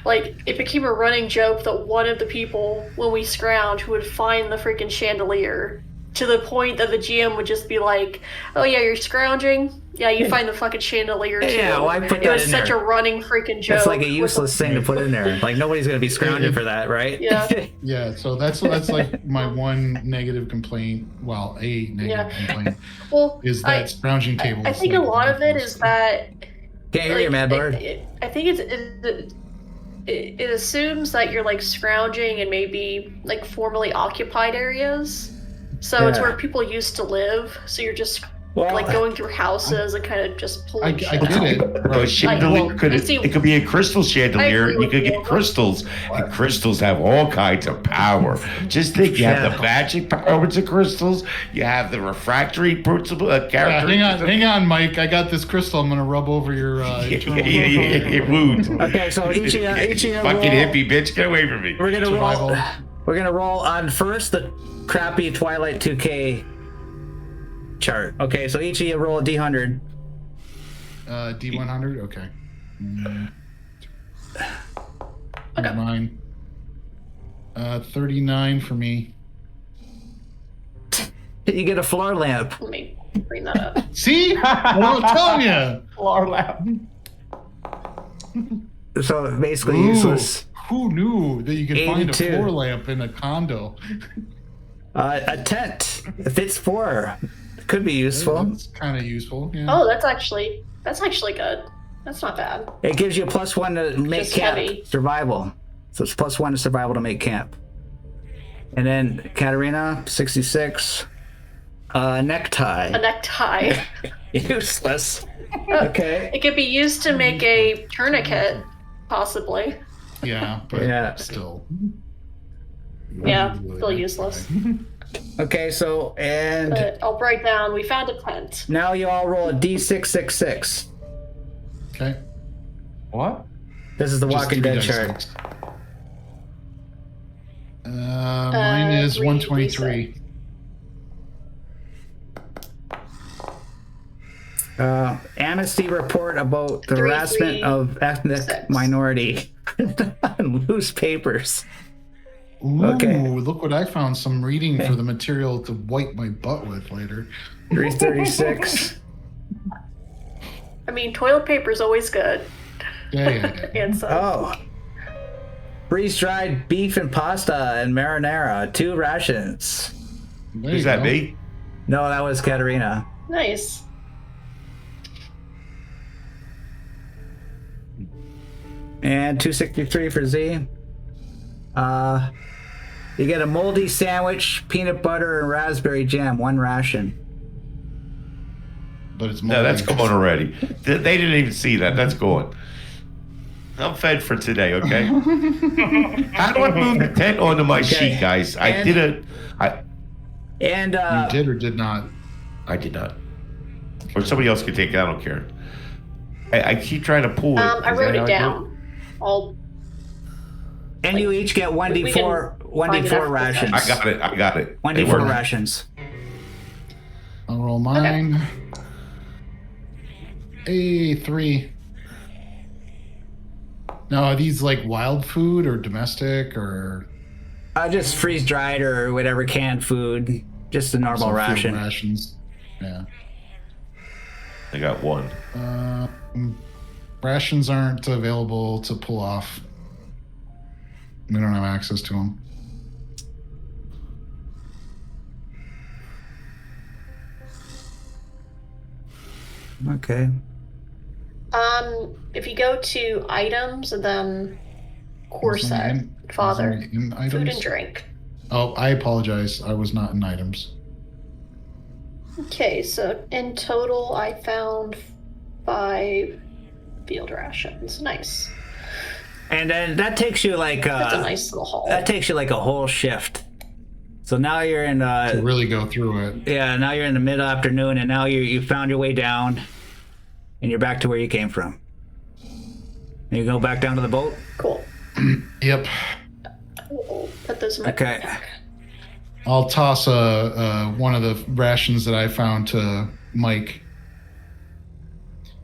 Like, it became a running joke that one of the people, when we scrounge, would find the freaking chandelier to the point that the GM would just be like, "Oh yeah, you're scrounging. Yeah, you find the fucking chandelier too." Yeah, why put it that was in such there? a running freaking joke. It's like a with useless thing to put in there. Like nobody's gonna be scrounging for that, right? Yeah. Yeah, so that's like my one negative complaint. Well, a negative complaint Well, is that scrounging tables. I think a lot of it is that. Can't hear you, Mad Bird. I think it assumes that you're like scrounging in maybe like formerly occupied areas. So it's Yeah. where people used to live. So you're just Well, like going through houses and kind of just I pulling get shit it. out. No, a chandelier I see- it could be a crystal I chandelier. agree You with could you. get crystals, and crystals have all kinds of power. Just think, you have the magic power with the crystals. You have the refractory principle character. Hang on, Mike. I got this crystal. I'm gonna rub over your internal wound. Okay, so each of you Fucking roll- hippie bitch, get away from me. We're gonna Survival. roll. We're gonna roll on first the crappy Twilight 2K chart. Okay, so each of you roll a D100. D100. Okay. Okay. Mine. 39 for me. You get a floor lamp. Let me bring that up. See? I'm telling you. Floor lap. So basically useless. Who knew that you could find a 82. floor lamp in a condo? A tent. It fits 4. Could be useful. That's kind of useful. Yeah. Oh, that's actually good. That's not bad. It gives you a +1 to make Just camp heavy. survival. So it's +1 to survival to make camp. And then Katarina, 66. Necktie. A necktie. Useless. Okay. It could be used to make a tourniquet, possibly. Yeah, but Yeah. still. Yeah, still useless. Okay, so, and But I'll write down, we found a tent. now you all roll a D666. Okay. What? This is the Just Walking 3 Dead dice chart. next. Mine is 123. Amnesty report about the 3, harassment 3, of ethnic 6. minority. Loose papers. Ooh, Okay. look what I found. Some reading for the material to wipe my butt with later. 336. I mean, toilet paper's always good. Yeah. And so, Oh. Freeze-dried beef and pasta and marinara. 2 rations. There Is you that go. me? No, that was Katarina. nice. And 263 for Z. You get a moldy sandwich, peanut butter, and raspberry jam. 1 ration. But it's No, that's moldy. gone already. They didn't even see that. That's gone. I'm fed for today, okay? How do I move the tent onto my sheet, guys? I And- did it. And You did or did not? I did not. Or somebody else can take it. I don't care. I keep trying to pull it. I Is wrote that how it I do down. I'll, and you each get 1d4 we can find it 1d4 after rations. I got it. I got it. They 1d4 work. rations. I'll roll mine. Hey, 3. Now, are these like wild food or domestic or Just freeze dried or whatever canned food. Just a normal some field ration. rations? Yeah. I got 1. Rations aren't available to pull off. We don't have access to them. Okay. if you go to items and then core set, father, In food items? and drink. Oh, I apologize. I was not in items. Okay, so in total, I found 5 field rations. Nice. And then that takes you like That's a nice little haul. that takes you like a whole shift. So now you're in To really go through it. yeah, now you're in the mid afternoon and now you found your way down and you're back to where you came from. And you go back down to the boat? Cool. Yep. We'll put those in my Okay. backpack. I'll toss one of the rations that I found to Mike.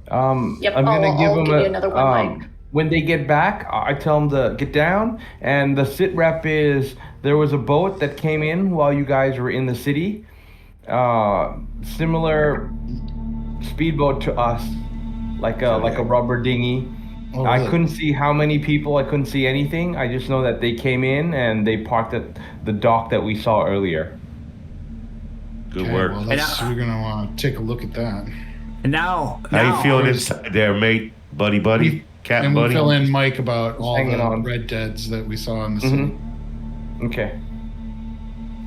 Yep, I'm gonna I'll give give them you another one, Mike. When they get back, I tell them to get down, and the sit rep is there was a boat that came in while you guys were in the city, similar speedboat to us, like a rubber dinghy. Oh, I really? couldn't see how many people. I couldn't see anything. I just know that they came in and they parked at the dock that we saw earlier. Good Okay, work. well, we're gonna want to take a look at that. And now, How you feeling inside there, mate? Buddy? Captain And we'll buddy? fill in Mike about all hanging the on. red deads that we saw in the city. Okay.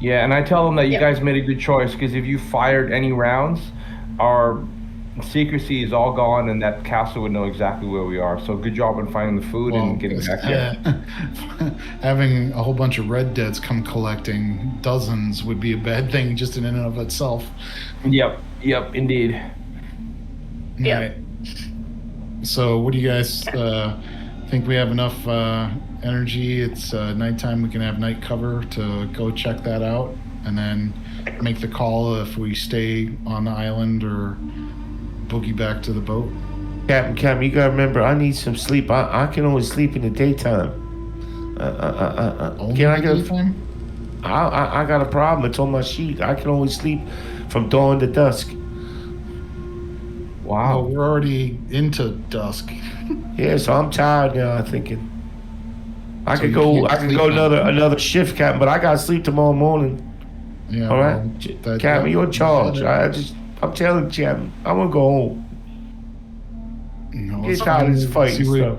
Yeah, and I tell them that you Yeah. guys made a good choice because if you fired any rounds, our secrecy is all gone, and that castle would know exactly where we are. So good job on finding the food and getting back here. Having a whole bunch of red deads come collecting dozens would be a bad thing just in and of itself. Yep, indeed. Yeah. Right. So what do you guys think? We have enough energy? It's nighttime. We can have night cover to go check that out and then make the call if we stay on the island or boogie back to the boat. Captain, you gotta remember, I need some sleep. I can only sleep in the daytime. Only Can I in go? the daytime? I got a problem. It's on my sheet. I can only sleep from dawn to dusk. Oh, Wow. we're already into dusk. Yeah, so I'm tired now. I'm thinking I So could you go. can't I could sleep go now. another shift, Captain. But I gotta sleep tomorrow morning. Yeah. All right, well, Captain, you're in charge. that- I'm telling you, Captain, I want to go home. No, Get let's tired of this fight see and what- stuff.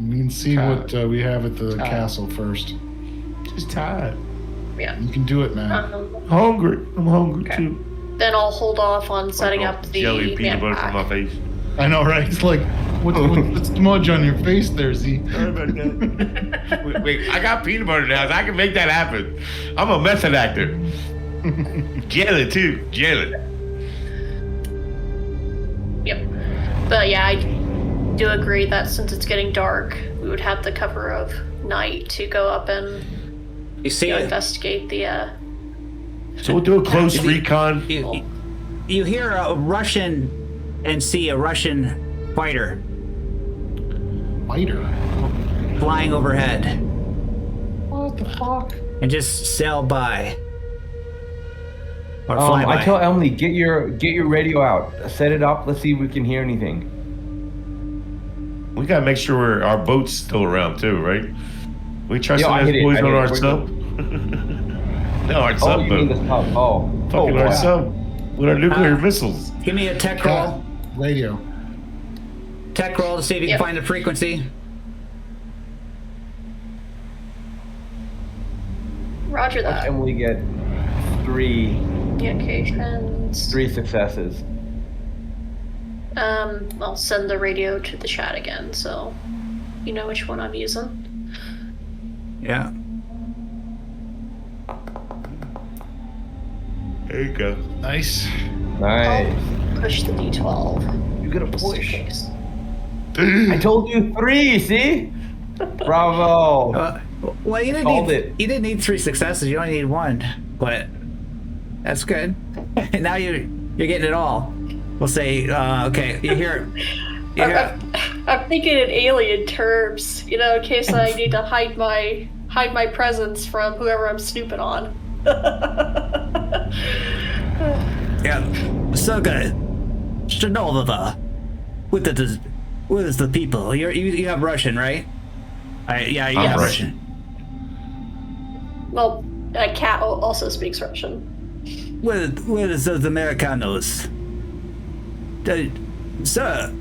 We can see what we have at the castle first. Just tired. Yeah. You can do it, man. Hungry. I'm hungry Okay. too. Then I'll hold off on setting up the jelly and peanut butter from my man face. I know, right? It's like, what's the smudge on your face there, Z? Sorry about that. wait, I got peanut butter now. So I can make that happen. I'm a method actor. Jelly too. Jelly. Yep. But yeah, I do agree that since it's getting dark, we would have the cover of night to go up and you see it. investigate the. So we'll do a close recon. You hear a Russian and see a Russian fighter Fighter. flying overhead What the fuck? and just sail by. Or fly by. I tell Emily, get your radio out. Set it up. Let's see if we can hear anything. We gotta make sure our boat's still around too, right? We trust I those hit it, boys I on hit it. our We're sub. No, our Oh, sub you mean the boat. sub? Oh, Fucking boy. our sub with our nuclear missiles. Give me a tech roll. Radio. Tech roll to see if you Yep. can find the frequency. Roger that. Emily get three Communications. successes. I'll send the radio to the chat again, so you know which one I'm using. Yeah. There you go. Nice. Nice. I'll push the D12. You gotta Just in push. case. I told you 3. See? Bravo. Well, you didn't Called need it. you didn't need 3 successes. You only need 1, but that's good. Now you're getting it all. We'll say okay. You hear I'm thinking in alien terms, you know, in case I need to hide my presence from whoever I'm snooping on. yeah. So good. Shadolova. With the people. You have Russian, right? Yeah, you I'm have Russian. Well, Kat also speaks Russian. Where is those Americanos? Sir,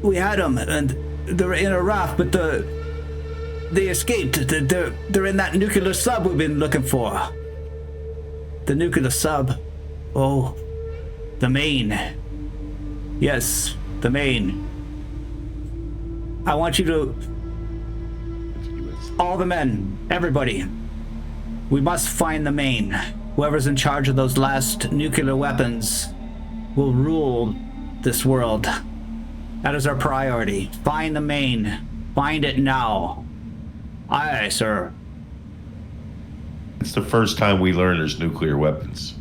we had them and they're in a raft, but they escaped. They're in that nuclear sub we've been looking for. The nuclear sub. Oh, the main. Yes, the main. I want you to, all the men, everybody, we must find the main. Whoever's in charge of those last nuclear weapons will rule this world. That is our priority. Find the main. Find it now. Aye, sir. It's the first time we learn there's nuclear weapons.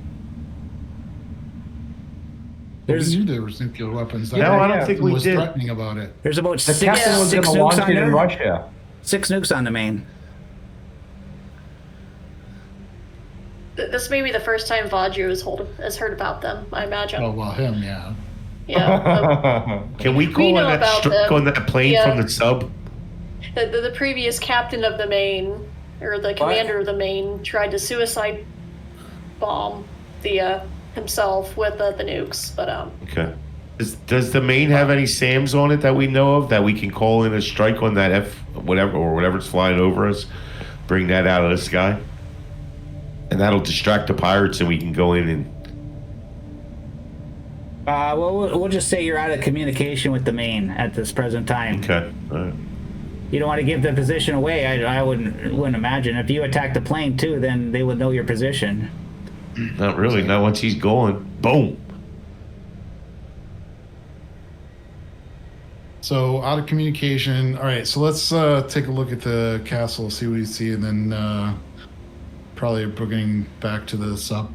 We There's knew there was nuclear weapons. No, I don't yeah. think we was did. threatening about it. there's about The six captain was six gonna nukes launch on it in there. Russia. 6 nukes on the main. This may be the first time Vajru has heard about them, I imagine. Oh well, him, yeah. Yeah. Can we call know in that about strike them. on that plane Yeah. from the sub? The previous captain of the Maine, or the commander of the Maine, tried to suicide bomb the himself with the nukes, but Okay. Does the Maine have any SAMs on it that we know of that we can call in a strike on that F whatever's flying over us? Bring that out of the sky, and that'll distract the pirates, and we can go in and. Well, we'll just say you're out of communication with the Maine at this present time. Okay. All right. You don't want to give the position away. I wouldn't imagine. If you attack the plane too, then they would know your position. Not really. Not once he's gone. Boom. So out of communication. All right. So let's take a look at the castle, see what we see, and then probably booking back to the sub.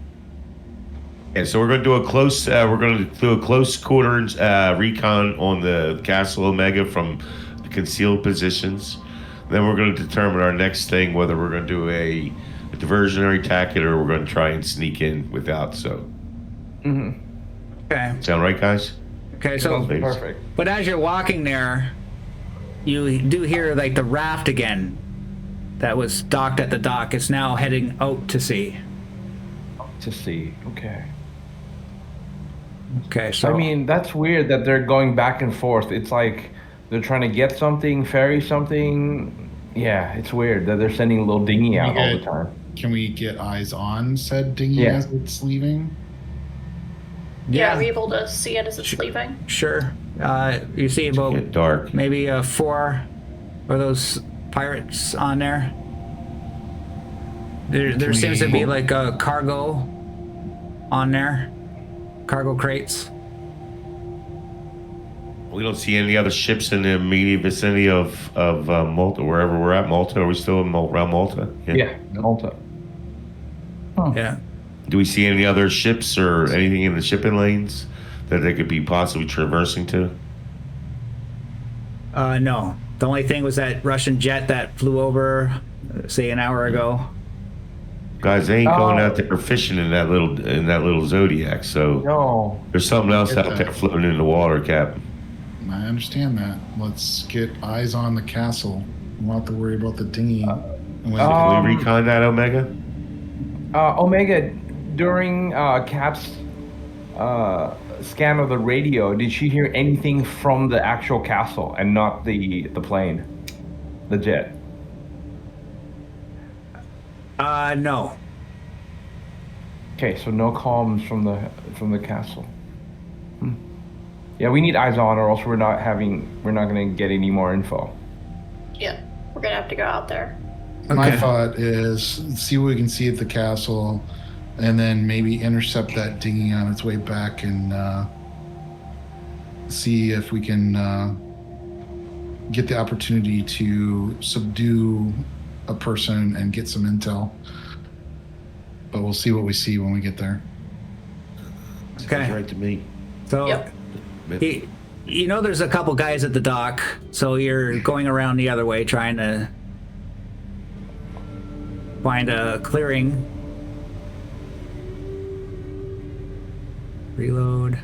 Yeah. So we're going to do a close. We're going to do a close quarters recon on the castle Omega from the concealed positions. Then we're going to determine our next thing, whether we're going to do a diversionary tactic or we're going to try and sneak in without. So. Okay. Sound right, guys? Okay. So, Perfect. but as you're walking there, you do hear like the raft again that was docked at the dock. It's now heading out to sea. To see. Okay. Okay. So I mean, that's weird that they're going back and forth. It's like they're trying to get something, ferry something. Yeah, it's weird that they're sending a little dinghy out all the time. Can we get eyes on said dinghy Yeah. as it's leaving? yeah, are we able to see it as it's leaving? Sure. You see about Get dark. maybe 4 of those pirates on there. There seems to be like a cargo on there, cargo crates. We don't see any other ships in the immediate vicinity of Malta, wherever we're at. Malta? Are we still around Malta? Yeah, Malta. Yeah. Do we see any other ships or anything in the shipping lanes that they could be possibly traversing to? No. The only thing was that Russian jet that flew over, say, an hour ago. Guys, they ain't going out there fishing in that little Zodiac. So No. there's something else out there floating in the water, Captain. I understand that. Let's get eyes on the castle. We won't have to worry about the dinghy. And when Can we recon that, Omega? Omega, during Cap's scan of the radio, did she hear anything from the actual castle and not the plane, the jet? No. Okay, so no comms from the castle. Yeah, we need eyes on, or else we're not gonna get any more info. Yeah, we're gonna have to go out there. my Okay. thought is see what we can see at the castle, and then maybe intercept that dinghy on its way back and see if we can get the opportunity to subdue a person and get some intel. But we'll see what we see when we get there. Okay. Sounds right to me. So, Yep. you know, there's a couple guys at the dock, so you're going around the other way trying to find a clearing. Reload.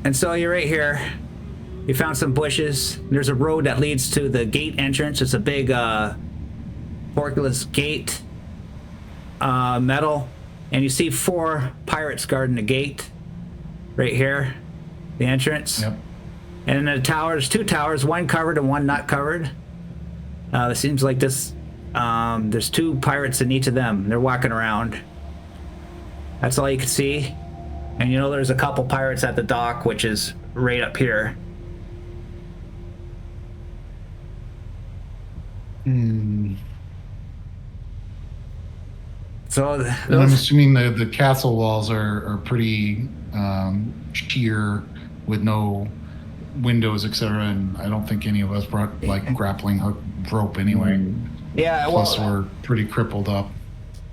And so you're right here. You found some bushes. There's a road that leads to the gate entrance. It's a big portcullis gate, metal. And you see 4 pirates guarding the gate right here, the entrance. Yep. And in the towers, 2 towers, one covered and one not covered. It seems like this, there's 2 pirates in each of them. They're walking around. That's all you can see. And you know there's a couple pirates at the dock, which is right up here. So And I'm those, assuming the castle walls are pretty sheer with no windows, etc. And I don't think any of us brought like grappling hook rope anyway. yeah, Plus, well, we're pretty crippled up.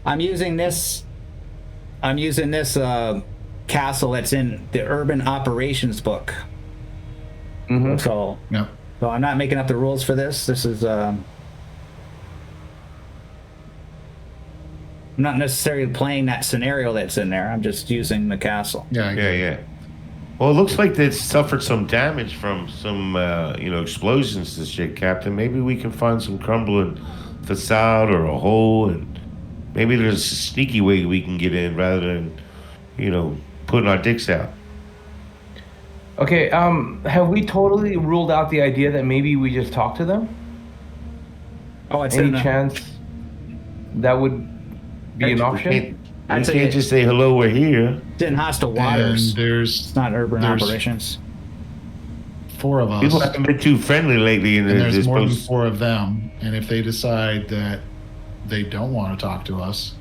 I'm using this castle that's in the Urban Operations book. So Yep. I'm not making up the rules for this. This is I'm not necessarily playing that scenario that's in there. I'm just using the castle. Yeah, Yeah. Well, it looks like they suffered some damage from some, explosions. This shit, Captain. Maybe we can find some crumbling facade or a hole, and maybe there's a sneaky way we can get in rather than, putting our dicks out. Okay, have we totally ruled out the idea that maybe we just talk to them? Oh, it's Any in the, chance that would be an option? We I'd say can't just say hello. We're here. it's in hostile waters. And there's It's not urban there's operations. 4 of us. People haven't been too friendly lately in And there's this more than post. 4 of them, and if they decide that they don't want to talk to us,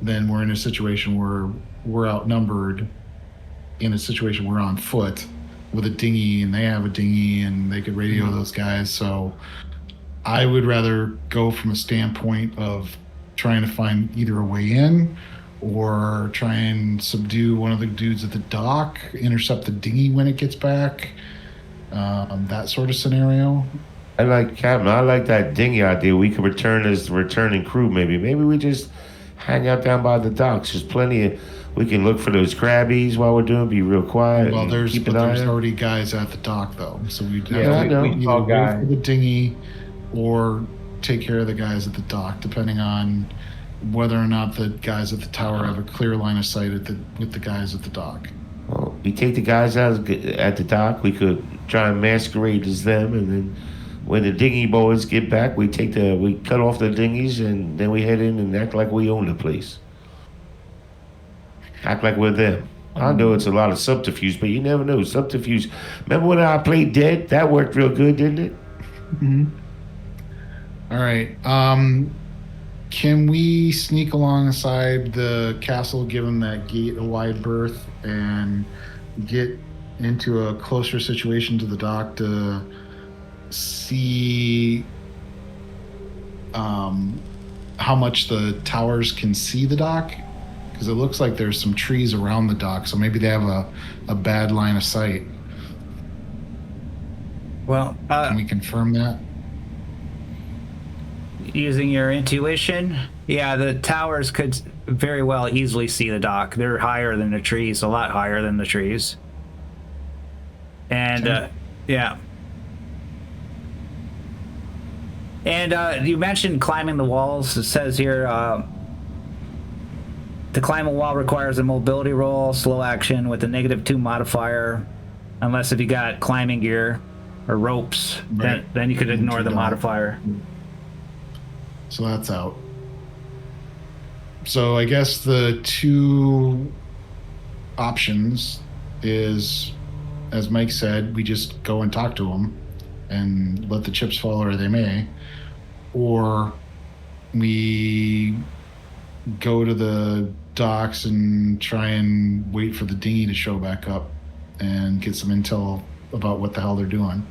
then we're in a situation where we're outnumbered. In a situation we're on foot with a dinghy, and they have a dinghy, and they could radio those guys. So I would rather go from a standpoint of trying to find either a way in, or try and subdue one of the dudes at the dock, intercept the dinghy when it gets back. That sort of scenario. I like Captain. I like that dinghy idea. We could return as the returning crew. Maybe we just hang out down by the docks. There's plenty of. We can look for those crabbies while we're doing. Be real quiet. Well, and there's keep an eye out. already guys at the dock though, so we'd have Yeah, I to know. either saw wait guys. for the dinghy or take care of the guys at the dock, depending on whether or not the guys at the tower have a clear line of sight with the guys at the dock. Well, we take the guys out at the dock. We could try and masquerade as them, and then when the dinghy boys get back, we cut off the dinghies, and then we head in and act like we own the place. Act like we're them. I know it's a lot of subterfuge, but you never know. Subterfuge. Remember when I played Dead? That worked real good, didn't it? All right. Can we sneak alongside the castle, give them that gate a wide berth, and get into a closer situation to the dock to see how much the towers can see the dock? Because it looks like there's some trees around the dock, so maybe they have a bad line of sight. Well, Can we confirm that? using your intuition, yeah, the towers could very well easily see the dock. They're higher than the trees, a lot higher than the trees. And yeah. And you mentioned climbing the walls. It says here to climb a wall requires a mobility roll, slow action with a -2 modifier, unless if you got climbing gear or ropes, Right. then you could ignore the don't. modifier. So that's out. So I guess the 2 options is, as Mike said, we just go and talk to them and let the chips fall where they may, or we go to the docks and try and wait for the dinghy to show back up and get some intel about what the hell they're doing.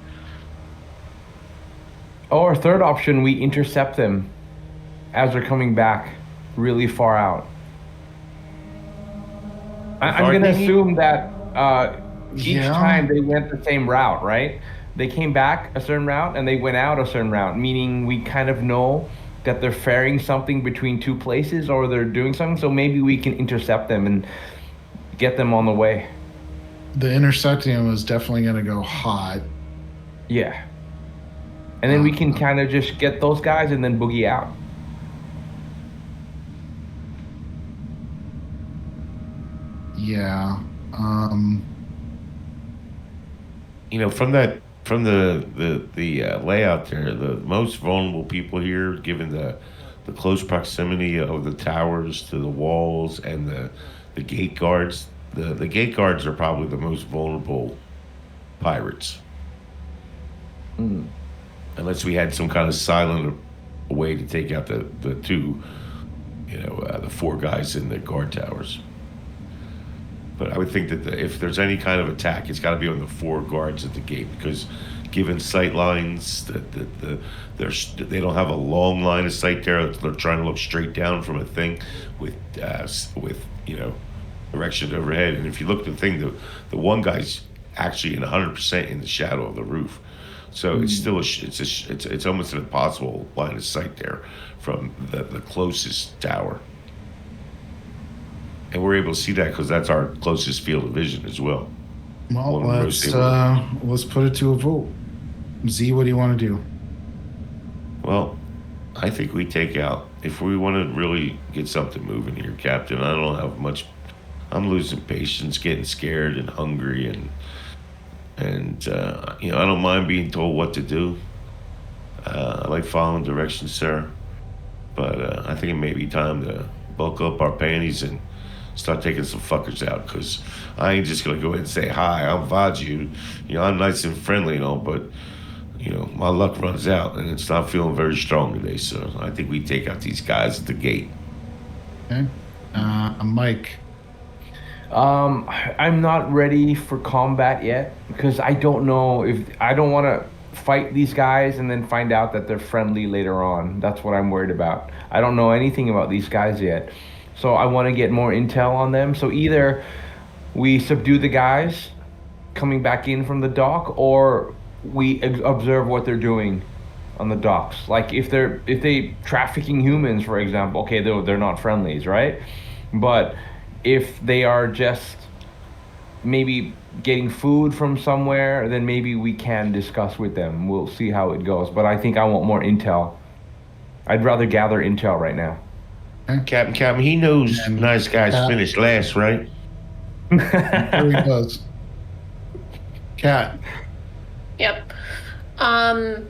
Or third option, we intercept them as they're coming back really far out. I'm going to assume that each Yeah. time they went the same route, right? They came back a certain route and they went out a certain route, meaning we kind of know that they're ferrying something between 2 places or they're doing something, so maybe we can intercept them and get them on the way. The intercepting was definitely going to go hot. Yeah. And then we can kind of just get those guys and then boogie out. Yeah. From the layout there, the most vulnerable people here, given the close proximity of the towers to the walls and the gate guards, the gate guards are probably the most vulnerable pirates. Unless we had some kind of silent way to take out the 2, the 4 guys in the guard towers. But I would think that if there's any kind of attack, it's got to be on the 4 guards at the gate, because given sight lines, they don't have a long line of sight there. They're trying to look straight down from a thing with direction overhead. And if you look at the thing, the one guy's actually in 100% in the shadow of the roof. So it's still it's almost an impossible line of sight there from the closest tower. And we're able to see that because that's our closest field of vision as well. Well, One of the most let's put it to a vote. Z, what do you want to do? Well, I think we take out, if we want to really get something moving here, Captain. I don't have much. I'm losing patience, getting scared and hungry, and I don't mind being told what to do. I like following directions, sir. But I think it may be time to bulk up our panties and start taking some fuckers out, because I ain't just gonna go ahead and say, hi, I'm Vaju. I'm nice and friendly and all, but my luck runs out and it's not feeling very strong today. So I think we take out these guys at the gate. Okay. Mike. I'm not ready for combat yet because I don't know if I don't want to fight these guys and then find out that they're friendly later on. That's what I'm worried about. I don't know anything about these guys yet. So I want to get more intel on them. So either we subdue the guys coming back in from the dock, or we observe what they're doing on the docks. Like if they trafficking humans, for example, okay, they're not friendlies, right? But if they are just maybe getting food from somewhere, then maybe we can discuss with them. We'll see how it goes. But I think I want more intel. I'd rather gather intel right now. Captain, he knows nice guys finish last, right? There he does. Cat. Yep. I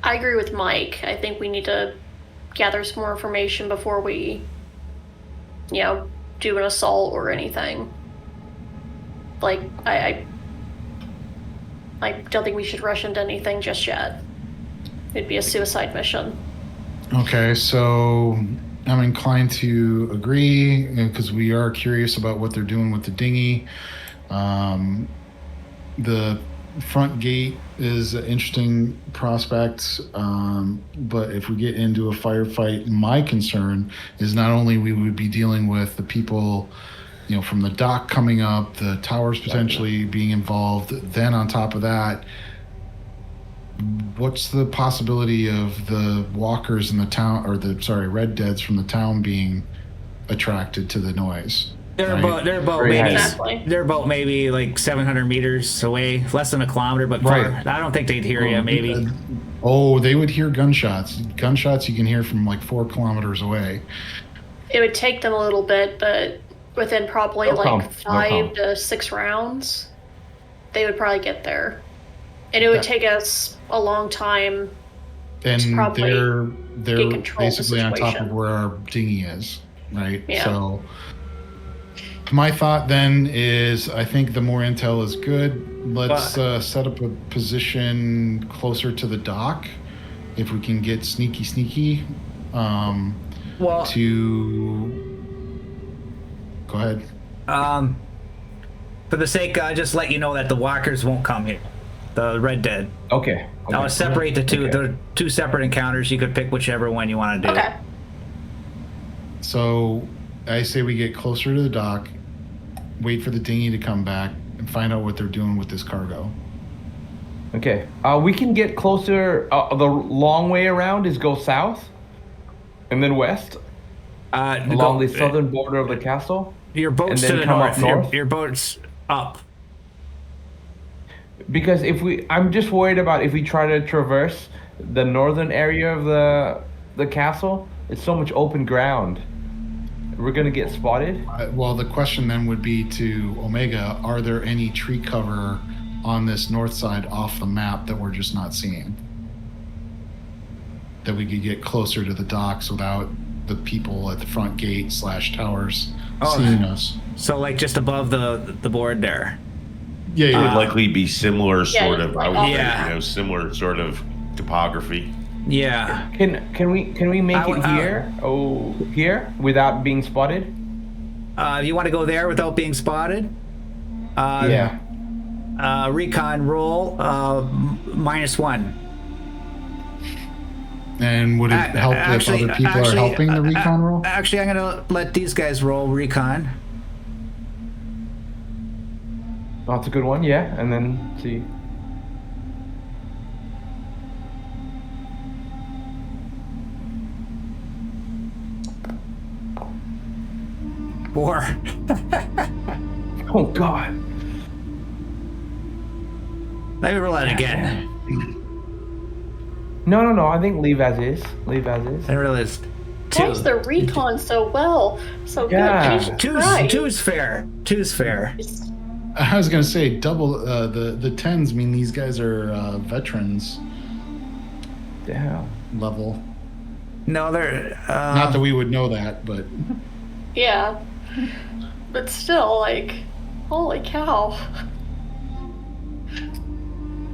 agree with Mike. I think we need to gather some more information before we, do an assault or anything. Like, I don't think we should rush into anything just yet. It'd be a suicide mission. Okay, so I'm inclined to agree because we are curious about what they're doing with the dinghy. The front gate is an interesting prospect, but if we get into a firefight, my concern is not only we would be dealing with the people, from the dock coming up, the towers potentially being involved. Then on top of that, what's the possibility of the walkers in the town, or Red Deads from the town being attracted to the noise? They're right? about maybe like 700 meters away, less than a kilometer, but far. Right. I don't think they'd hear you. Maybe. They would hear gunshots. Gunshots you can hear from like 4 kilometers away. It would take them a little bit, but within probably 5 to 6 rounds, they would probably get there. And it would take us a long time to probably they're get control basically of the on top situation. of where our dinghy is, right? Yeah. So my thought then is I think the more intel is good. Let's set up a position closer to the dock if we can get sneaky. Go ahead. For the sake, just let you know that the walkers won't come here. The Red Dead. Okay. I'll separate the two. They're 2 separate encounters. You could pick whichever one you want to do. Okay. So I say we get closer to the dock, wait for the dinghy to come back, and find out what they're doing with this cargo. Okay. We can get closer. The long way around is go south and then west along the southern border of the castle. Your boat's to the north. Your boat's up. Because I'm just worried about if we try to traverse the northern area of the castle, it's so much open ground. We're gonna get spotted. Well, the question then would be to Omega: are there any tree cover on this north side off the map that we're just not seeing? That we could get closer to the docks without the people at the front gate / towers seeing us. So like just above the board there. Yeah, it would likely be similar sort of. like Similar sort of topography. Yeah. Can we make it here? Here without being spotted? You want to go there without being spotted? Yeah. Recon roll -1. And would it help if other people are helping the recon roll? Actually, I'm gonna let these guys roll recon. That's a good one, yeah. And then see. Four. Oh God. Let me roll that again. No. I think leave as is. Leave as is. I realized Why is two. their recon so well? So Yeah. good. Jesus Christ. Two's fair. Two's fair. I was gonna say double. The tens mean these guys are veterans Yeah. level. No, they're Not that we would know that, but Yeah. But still, like, holy cow.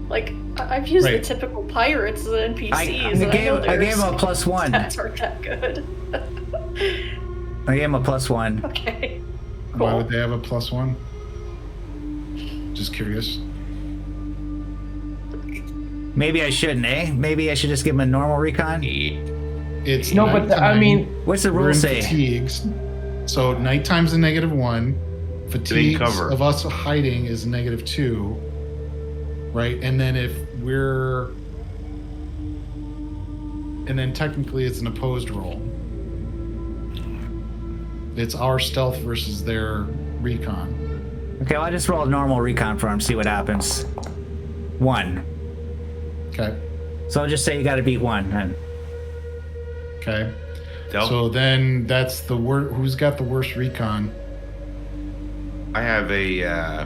Like, I've used Right. the typical pirates as NPCs. I and I know gave him their a +1. stats aren't that good. I gave him a +1. Okay. why Cool. would they have a +1? Just curious. Maybe I shouldn't, eh? Maybe I should just give him a normal recon. It's No, but I nighttime. mean, What's the We're rule in say? fatigues. So nighttime's a -1. Fatigues cover. of us hiding is -2. Right? And then and then technically it's an opposed roll. It's our stealth versus their recon. Okay, well, I just roll a normal recon for him, see what happens. 1. Okay. So I'll just say you gotta beat 1 then. Okay. Del? So then that's the who's got the worst recon? I have a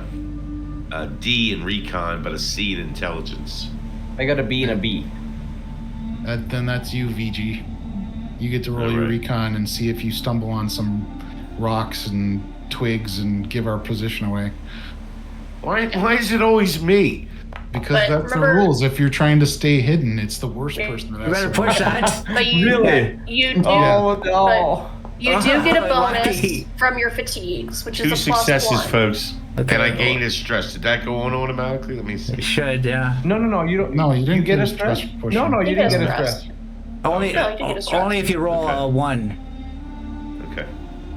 D in recon, but a C in intelligence. I got a B and a B. Then that's you, VG. You get to roll your Alright. recon and see if you stumble on some rocks and twigs and give our position away. Why is it always me? Because But that's remember- the rules. If you're trying to stay hidden, it's the worst Okay. person that You has better to roll. push that. But you Really? you do Oh no. you do get a bonus Lucky. from your fatigues, which 2 is a successes, +1. folks. Okay. And I gain a stress. Did that go on automatically? Let me see. You should, yeah. No, you don't. No, you didn't get get a a stress. stress pushing. No, you You didn't get get a a stress. stress. Only, No, you can get a stress. only if you roll a Okay. 1. Okay.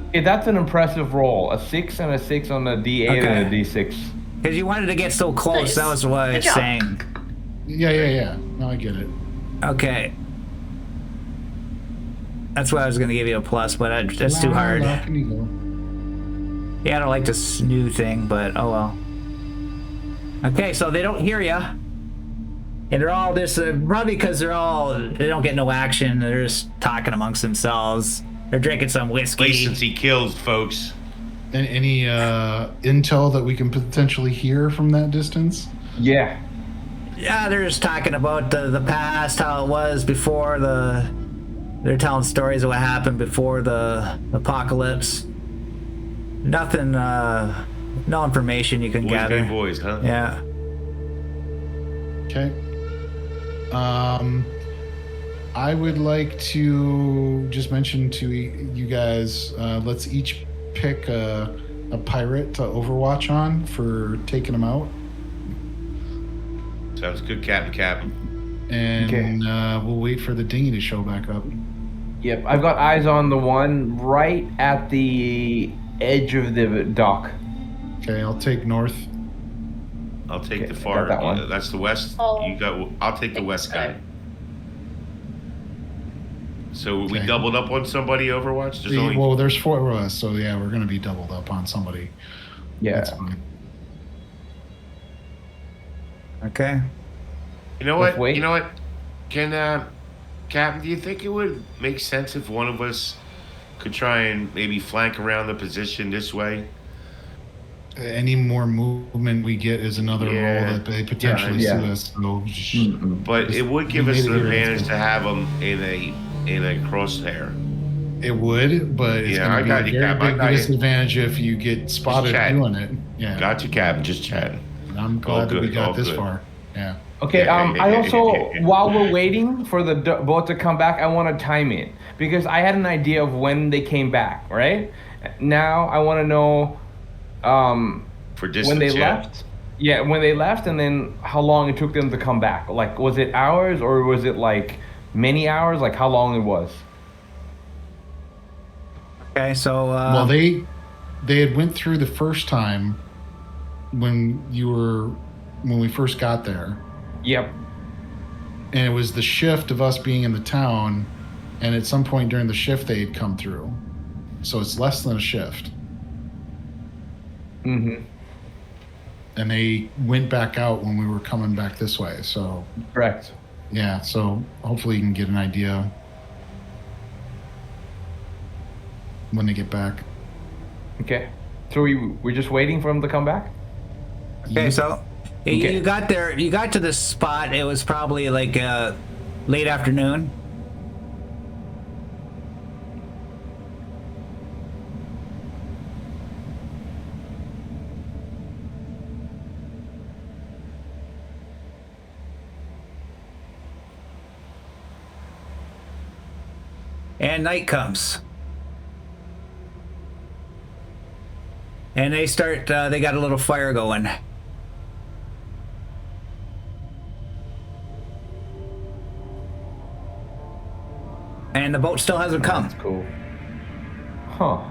Okay, that's an impressive roll. A 6 and a 6 on a D8 Okay. and a D6. Because you wanted to get so close, Nice. that was what I Good was job. saying. Yeah. No, I get it. Okay. That's why I was going to give you a plus, but that's too hard. Lock and eagle. Yeah, I don't like this new thing, but oh well. Okay, so they don't hear you. And they're all just, probably because they don't get no action. They're just talking amongst themselves. They're drinking some whiskey. Complacency kills, folks. And any intel that we can potentially hear from that distance? Yeah. Yeah, they're just talking about the past, how it was before they're telling stories of what happened before the apocalypse. Nothing, no information you can Boys gather. being boys, huh? Yeah. Okay. I would like to just mention to you guys, let's each pick a pirate to overwatch on for taking them out. Sounds good, Captain. And Okay. we'll wait for the dinghy to show back up. Yep. I've got eyes on the one right at the edge of the dock. Okay, I'll take north. I'll take Okay, the I far. got that one. That's the west. Oh. I'll take the west guy. Okay. So we Okay. doubled up on somebody Overwatch. There's only Well, there's 4 of us, so yeah, we're gonna be doubled up on somebody. Yeah. That's fine. Okay. You know Let's what? wait. You know what? Can Captain, do you think it would make sense if one of us could try and maybe flank around the position this way? Any more movement we get is another Yeah. roll that they potentially Yeah. see us. So But it would give We us made an it here, advantage that's to have them in a crosshair. it would, but it's Yeah, going I to be got a you, very Cap. I big got you. disadvantage if you get spotted chat. doing it. Yeah, Got you, Captain. Just chatting. I'm glad that we good, got all this good. far. Yeah. Okay, Yeah, I also, while we're waiting for the boat to come back, I want to time it. Because I had an idea of when they came back, right? Now I want to know For distance, when they yeah. left. Yeah, when they left and then how long it took them to come back. Like, was it hours or was it like many hours? Like how long it was? Okay, so Well, they had went through the first time, when we first got there, Yep. and it was the shift of us being in the town, and at some point during the shift they had come through, so it's less than a shift. Mm-hmm. And they went back out when we were coming back this way. So Correct. yeah, so hopefully you can get an idea when they get back. Okay. So we're just waiting for him to come back? Okay, so Okay. you got there. You got to this spot. It was probably like late afternoon. And night comes. And they start, they got a little fire going. And the boat still hasn't come. That's cool. Huh.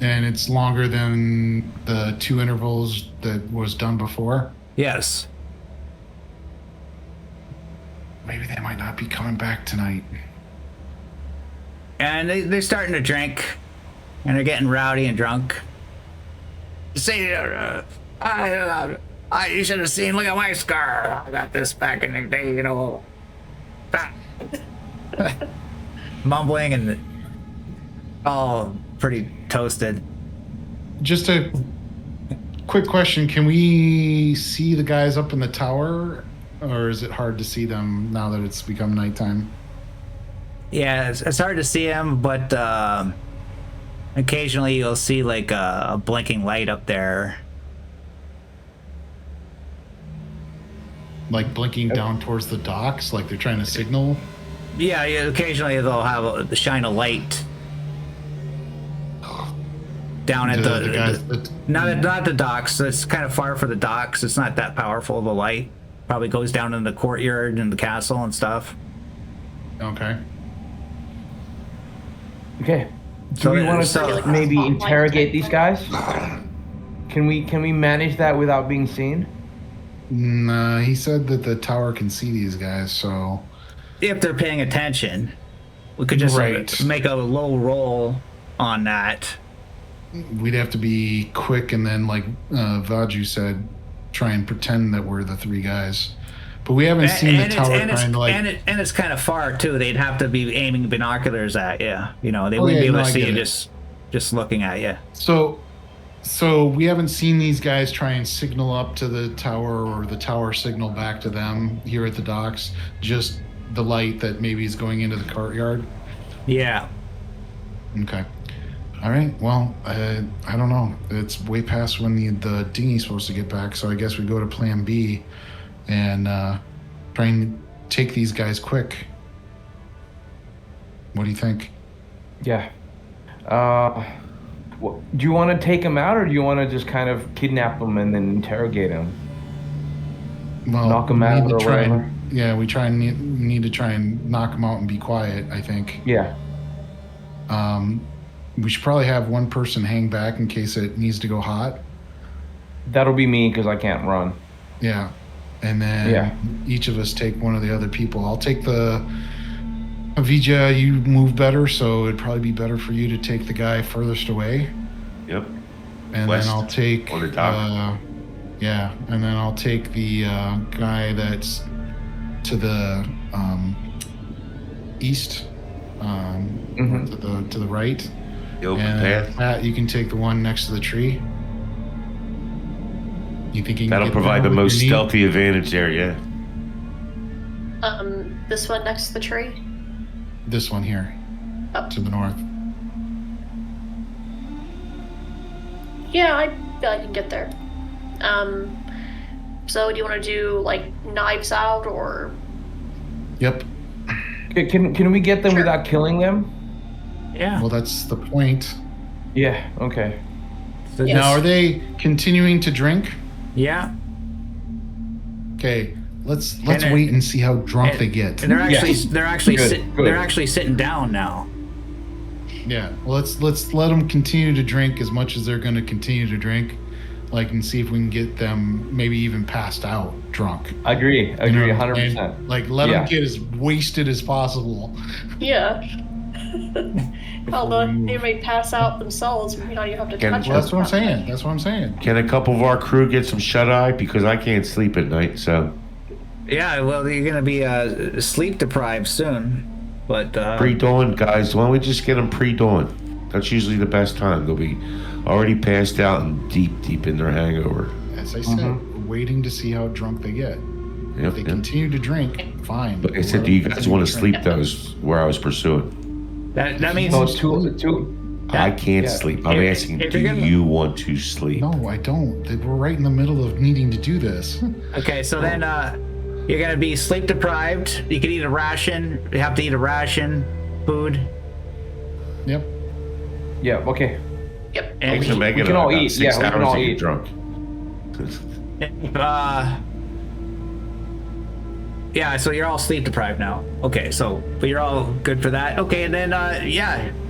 And it's longer than the 2 intervals that was done before. Yes. Maybe they might not be coming back tonight. And they're starting to drink. And they're getting rowdy and drunk. See, you should have seen, look at my scar. I got this back in the day, you know. Mumbling and all pretty toasted. Just a quick question. Can we see the guys up in the tower? Or is it hard to see them now that it's become nighttime? Yeah, it's hard to see them, but occasionally you'll see like a blinking light up there. Like blinking down towards the docks, like they're trying to signal? Yeah, occasionally they'll have shine a light down at The guys not the docks. It's kind of far for the docks. It's not that powerful of a light. Probably goes down in the courtyard and the castle and stuff. Okay. Okay. So Do we want so- to maybe interrogate these guys? Can we manage that without being seen? Nah, he said that the tower can see these guys, so... If they're paying attention, we could just Right. make a low roll on that. We'd have to be quick and then, like Vaju said, try and pretend that we're the 3 guys. But we haven't seen the tower trying to, like... And it's kind of far, too. They'd have to be aiming binoculars at you. You know, they Oh, wouldn't yeah, be able no, to I see get you it. just looking at you. So we haven't seen these guys try and signal up to the tower or the tower signal back to them here at the docks. Just the light that maybe is going into the courtyard. Yeah. Okay. All right. Well, I don't know. It's way past when the dinghy's supposed to get back, so I guess we go to Plan B and try and take these guys quick. What do you think? Yeah. Do you want to take them out, or do you want to just kind of kidnap them and then interrogate them? Well, Knock 'em we out need to or try and- whatever. Yeah, we need to try and knock them out and be quiet, I think. Yeah. We should probably have one person hang back in case it needs to go hot. That'll be me because I can't run. Yeah. And then each of us take one of the other people. I'll take the... Avija, you move better, so it'd probably be better for you to take the guy furthest away. Yep. And West then I'll take... or the dock. Yeah, and then I'll take the guy that's to the east, to the right. The open And path. Pat, you can take the one next to the tree. You think you can That'll get provide the there with most your knee? stealthy advantage there, yeah. This one next to the tree. This one here, Up. to the north. Yeah, I feel I can get there. So do you want to do like knives out or? Yep. Can we get them Sure. without killing them? Yeah. Well, that's the point. Yeah. Okay. So Yes. Now, are they continuing to drink? yeah. Okay, let's And wait and see how drunk they get. And they're actually Yes. they're actually Good, good. they're actually sitting down now. Yeah. Well, let's let them continue to drink as much as they're going to continue to drink, and see if we can get them maybe even passed out drunk. Agree, You know what I'm 100%. saying? Let them get as wasted as possible. Yeah. Although they may pass out themselves, you don't even have to touch them. That's what I'm saying. That's what I'm saying. Can a couple of our crew get some shut-eye? Because I can't sleep at night, so... Yeah, well, you're gonna be sleep deprived soon, but Pre-dawn, guys. Why don't we just get them pre-dawn? That's usually the best time. They'll be already passed out and deep in their hangover. As I said, we're waiting to see how drunk they get. Yep, If they continue to drink, fine. But I said, do you guys want to sleep? That was where I was pursuing. that means So two. I can't Yeah. sleep. I'm asking, if do you're gonna- you want to sleep? No, I don't. We're right in the middle of needing to do this. okay. So then you're gonna be sleep deprived. You can eat a ration. You have to eat a ration, food. Yep. Yeah, okay. Yep. And Thanks for making we can it all about eat. 6 Yeah, we can hours all to get eat. drunk. Yeah, so you're all sleep deprived now. Okay, so but you're all good for that. Okay, and then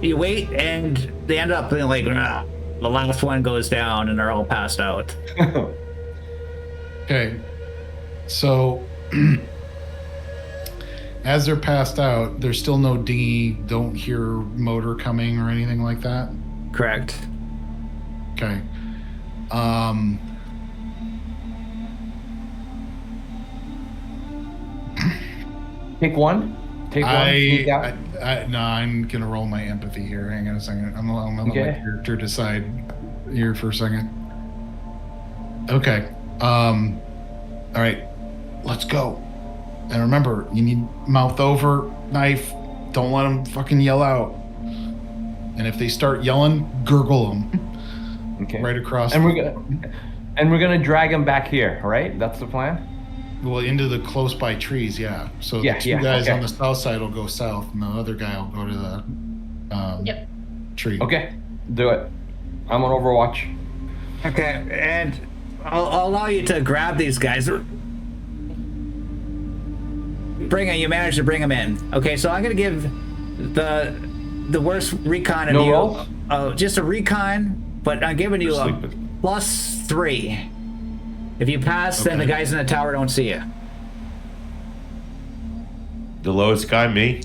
you wait, and they end up being like the last one goes down, and they're all passed out. Okay. So, as they're passed out, there's still no dinghy. Don't hear motor coming or anything like that. Correct. Okay. Take one. Take one. Sneak out. No, I'm gonna roll my empathy here. Hang on a second. I'm gonna let my Okay. character decide here for a second. Okay. All right. Let's go. And remember, you need mouth over, knife. Don't let them fucking yell out. And if they start yelling, gurgle them Okay. right across. And we're gonna drag him back here, right? That's the plan. Well, into the close by trees, yeah. So Yeah, the two yeah, guys okay. on the south side will go south, and the other guy will go to the Yep. tree. Okay, do it. I'm on Overwatch. Okay, and I'll allow you to grab these guys. You managed to bring them in. Okay, so I'm gonna give the worst recon of No you. rolls? Just a recon, but I'm giving you a Sleeping. +3. If you pass, then the Okay. guys in the tower don't see you. The lowest guy, me?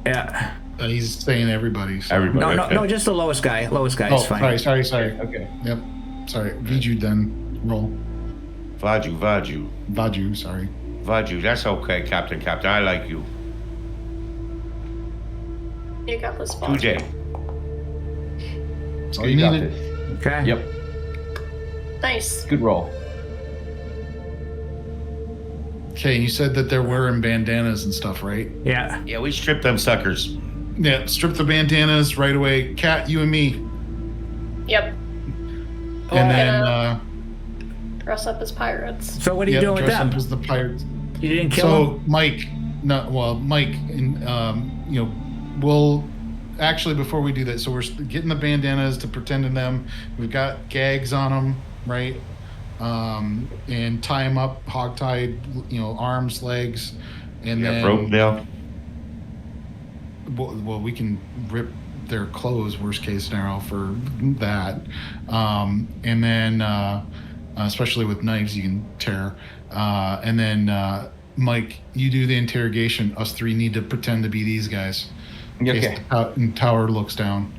Yeah. He's saying everybody. So. Everybody. No, okay. no, just the lowest guy. Lowest guy Oh, is fine. sorry. Okay. Yep. Sorry. Viju then. Roll. Vaju. Vaju, sorry. Vaju, that's okay, Captain. I like you. You got this, boss. 2J. That's all You you got needed. this. Okay. Yep. Nice. Good roll. Okay, you said that they're wearing bandanas and stuff, right? Yeah. Yeah, we stripped them suckers. Yeah, strip the bandanas right away. Kat, you and me. Yep. And We're then, gonna dress up as pirates. So what are you doing with dress them? up as the pirates. You didn't kill them? So Mike, we'll actually before we do that. So we're getting the bandanas to pretend in them. We've got gags on them, right? And tie them up, hog-tied, arms, legs, and Yeah, then rope now. well, we can rip their clothes, worst case scenario for that. And then, especially with knives, you can tear. And then, Mike, you do the interrogation. Us three need to pretend to be these guys. In case Okay. the tower looks down.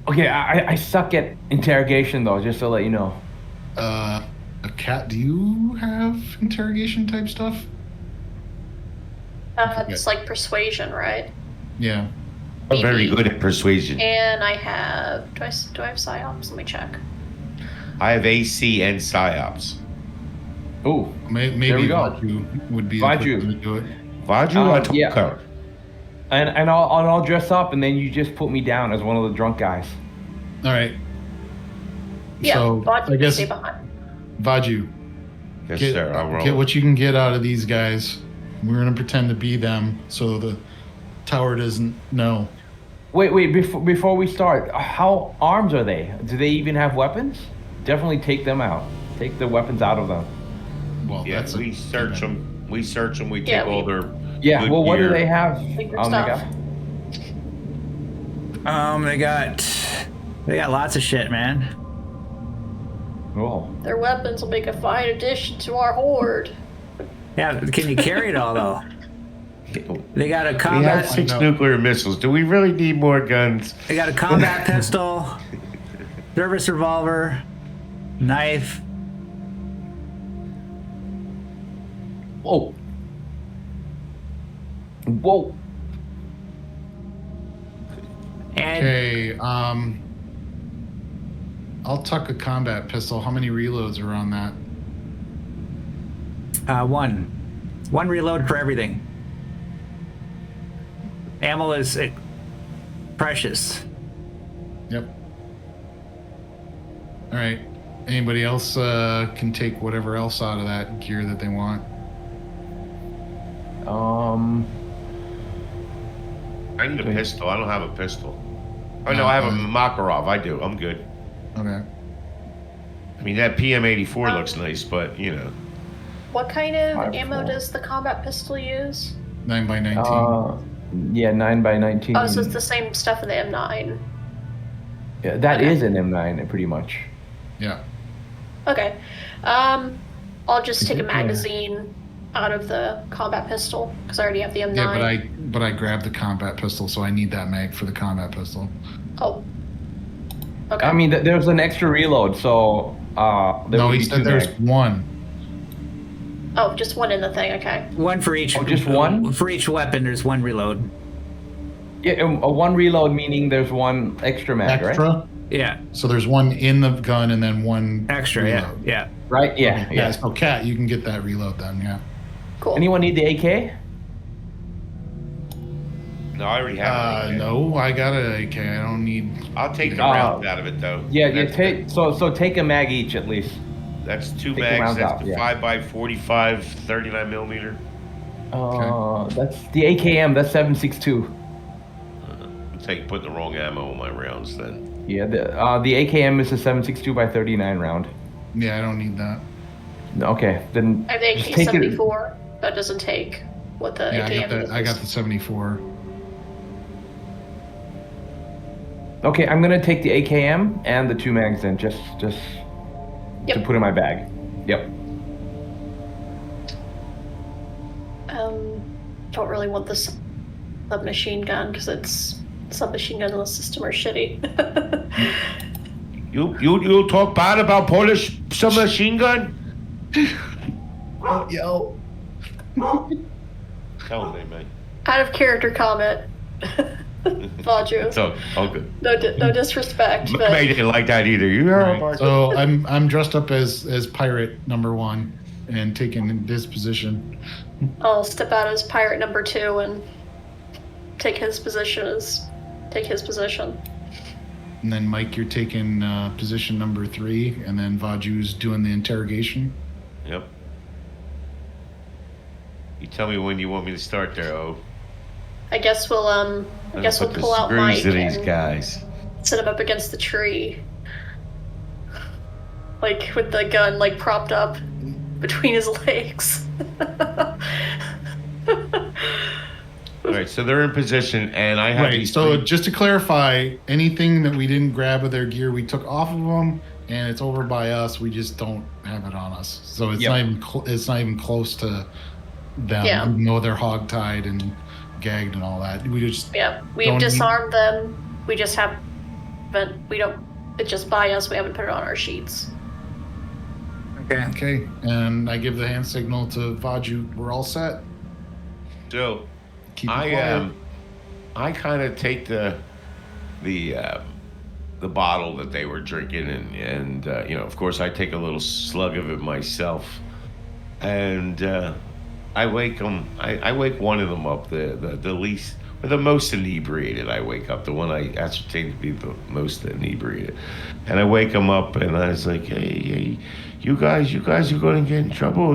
Okay, I suck at interrogation though, just to let you know. Kat, do you have interrogation type stuff? It's like persuasion, right? Yeah. I'm very BB. good at persuasion. And I have. Do I have psyops? Let me check. I have AC and psyops. Ooh, Maybe There we go. Vaju would be the Vaju. quick one to do it. Vaju, I took yeah. her. and I'll dress up, and then you just put me down as one of the drunk guys. All right. Yeah, So Bod, I guess stay behind. Vaju, Yes, get, sir. I'll roll. get what you can get out of these guys. We're gonna pretend to be them, so the tower doesn't know. Wait, before we start, how arms are they? Do they even have weapons? Definitely take them out. Take the weapons out of them. Well, Yeah, that's we search them. We search them. We take Yeah, all their. Yeah, good well, what do gear. they have Secret on the stuff. guy? They got lots of shit, man. Oh. Their weapons will make a fine addition to our horde. Yeah, can you carry it all though? They got a We have combat. 6 nuclear missiles. Do we really need more guns? They got a combat pistol, service revolver, knife. Whoa. Whoa. And Okay, I'll tuck a combat pistol. How many reloads are on that? one reload for everything. Ammo is precious. Yep. All right. Anybody else can take whatever else out of that gear that they want. I need a pistol. I don't have a pistol. Oh, no, I have a Makarov. I do. I'm good. Okay. I mean, that PM-84 looks nice, but, you know. What kind of 5.4. ammo does the combat pistol use? 9x19. Yeah, 9x19. Oh, so it's the same stuff in the M9. Yeah, that is an M9, pretty much. Yeah. Okay. I'll just take a Yeah. magazine out of the combat pistol because I already have the M9. Yeah, but I grabbed the combat pistol, so I need that mag for the combat pistol. Oh. Okay. I mean, there's an extra reload, so there No, would he be said two there's mags. one. Oh, just one in the thing. Okay. One for each. Oh, just one? For each weapon, there's one reload. Yeah, a one reload meaning there's one extra mag, right? Extra? Yeah, So there's one in the gun and then one extra. reload. Yeah. Right? Yeah, Yeah, yeah. so Cat, you can get that reload then, yeah. Cool. Anyone need the AK? No, I already have it. No, I got an AK. I don't need. I'll take the Uh, rounds out of it, though. Yeah, you That's- take so take a mag each at least. That's 2 the mags. rounds That's out, the yeah. 5x45, 39 millimeter. That's the AKM. That's 7.62. Put the wrong ammo in my rounds then. Yeah, the AKM is a 7.62 by 39 round. Yeah, I don't need that. Okay, then I have the just take it. AK-74. That doesn't take what the Yeah, AKM I got is. the 74. Okay, I'm gonna take the AKM and the 2 mags then, just to Yep. put in my bag. Yep. Don't really want this submachine gun because it's submachine guns in the system are shitty. You talk bad about Polish submachine gun? Yo. Tell me, man. Out of character comment. Vaju. So, all good. No disrespect, but May didn't like that either. You heard Right. about So I'm dressed up as pirate #1 and taking this position. I'll step out as pirate number 2 and take his position. And then Mike, you're taking position #3, and then Vaju's doing the interrogation. Yep. You tell me when you want me to start there, Oh. I guess we'll pull out Mike to these and guys. set him up against the tree. Like with the gun like propped up between his legs. All right, so they're in position, and I have Right. these. So three- just to clarify, anything that we didn't grab of their gear, we took off of them, and it's over by us. We just don't have it on us, so it's Yep. not even it's not even close to them. Yeah. Even though they're hogtied and gagged and all that, we just Yeah, we've Don't- disarmed them. We just haven't. We don't. It's just by us. We haven't put it on our sheets. okay. And I give the hand signal to Vaju. We're all set. So Keep it quiet. I kind of take the bottle that they were drinking, and you know, of course, I take a little slug of it myself, and I wake them. I wake one of them up, the least or the most inebriated. I wake up the one I ascertain to be the most inebriated, and I wake him up, and I was like, hey, you guys are going to get in trouble.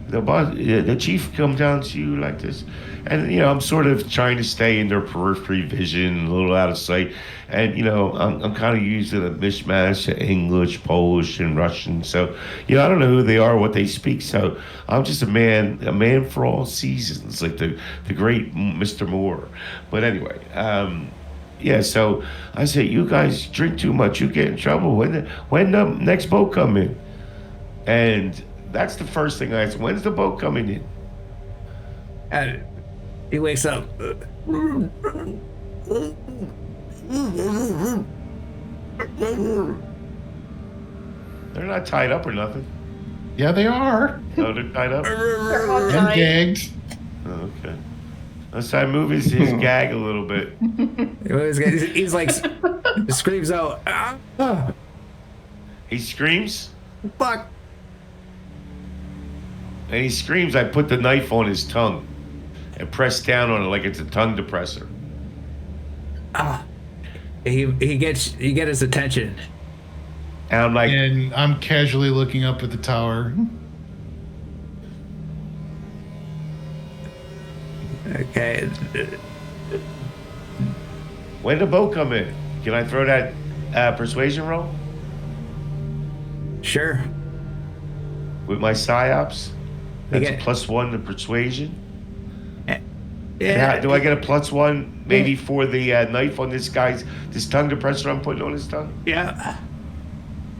The boss, the chief come down to you like this, and you know, I'm sort of trying to stay in their periphery vision, a little out of sight, and you know, I'm kind of using a mishmash of English, Polish, and Russian. So you know, I don't know who they are, what they speak. So I'm just a man for all seasons, like the great Mr. Moore. But anyway, Yeah, so I said, you guys drink too much, you get in trouble. When the next boat come in? And that's the first thing I asked. When's the boat coming in? And he wakes up. They're not tied up or nothing. Yeah, they are. No, they're tied up. They're hog And tied. gagged. Oh, okay. Let's I move his gag a little bit. He's like, screams out, "Ah, He screams, fuck. and he screams. I put the knife on his tongue and press down on it like it's a tongue depressor. You get his attention. And I'm like, And I'm casually looking up at the tower. Okay. when the boat come in? Can I throw that persuasion roll Sure. with my psyops? That's get- a +1 to persuasion. Yeah. Do I get a +1 maybe for the knife on this tongue depressor I'm putting on his tongue? Yeah.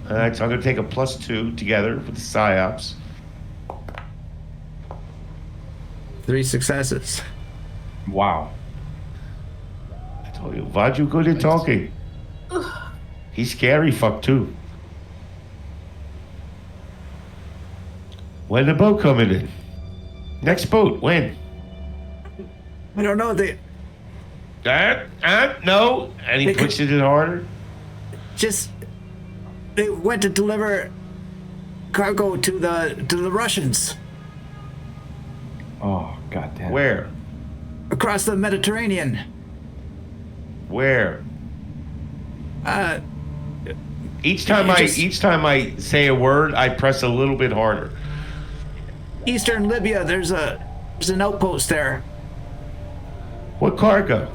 All right, so I'm going to take a +2 together with the psyops. 3 successes. Wow. I told you, Vaju good at talking. He's scary fuck too. When the boat coming in? Next boat, when? I don't know. They No. And he They could- pushed it in harder. they went to deliver cargo to the Russians Oh, goddamn. Where? across the Mediterranean. Where? Uh, Each time I say a word, I press a little bit harder. Eastern Libya. There's an outpost there. What cargo?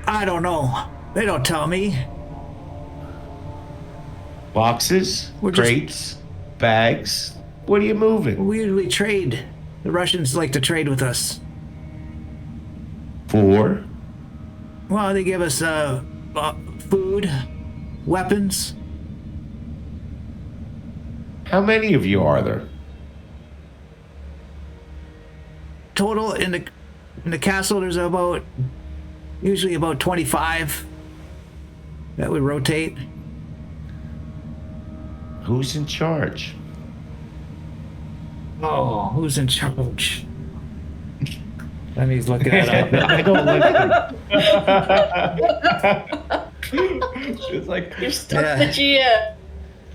I don't know. They don't tell me. Boxes? We're just- Crates? Bags? What are you moving? We usually trade. The Russians like to trade with us. For? Well, they give us food, weapons. How many of you are there? Total in the castle, there's usually about 25 that would rotate. Who's in charge? Oh, who's in charge? Let me look it up. I don't like It's like, You're stuck Yeah. the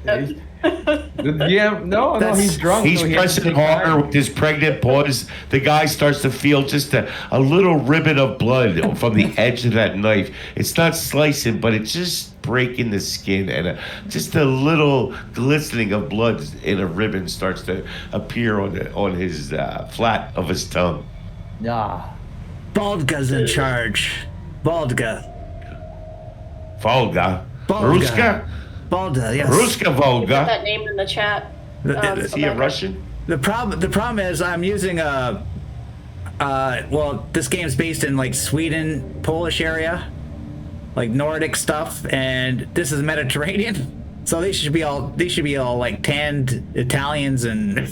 GM. yeah, no, he's drunk. He's so he has to pressing take harder time. with his pregnant pause. The guy starts to feel just a little ribbon of blood from the edge of that knife. It's not slicing, but it's just breaking the skin, and just a little glistening of blood in a ribbon starts to appear on his flat of his tongue. Yeah. Baldga's in charge. Baldga. Volga. Volga. Ruska? Balda, yes. Ruska Put Volga. that name in the chat. Is he a Amanda. Russian? The problem is I'm using this game's based in like Sweden, Polish area, like Nordic stuff, and this is Mediterranean. So they should be all like tanned Italians, and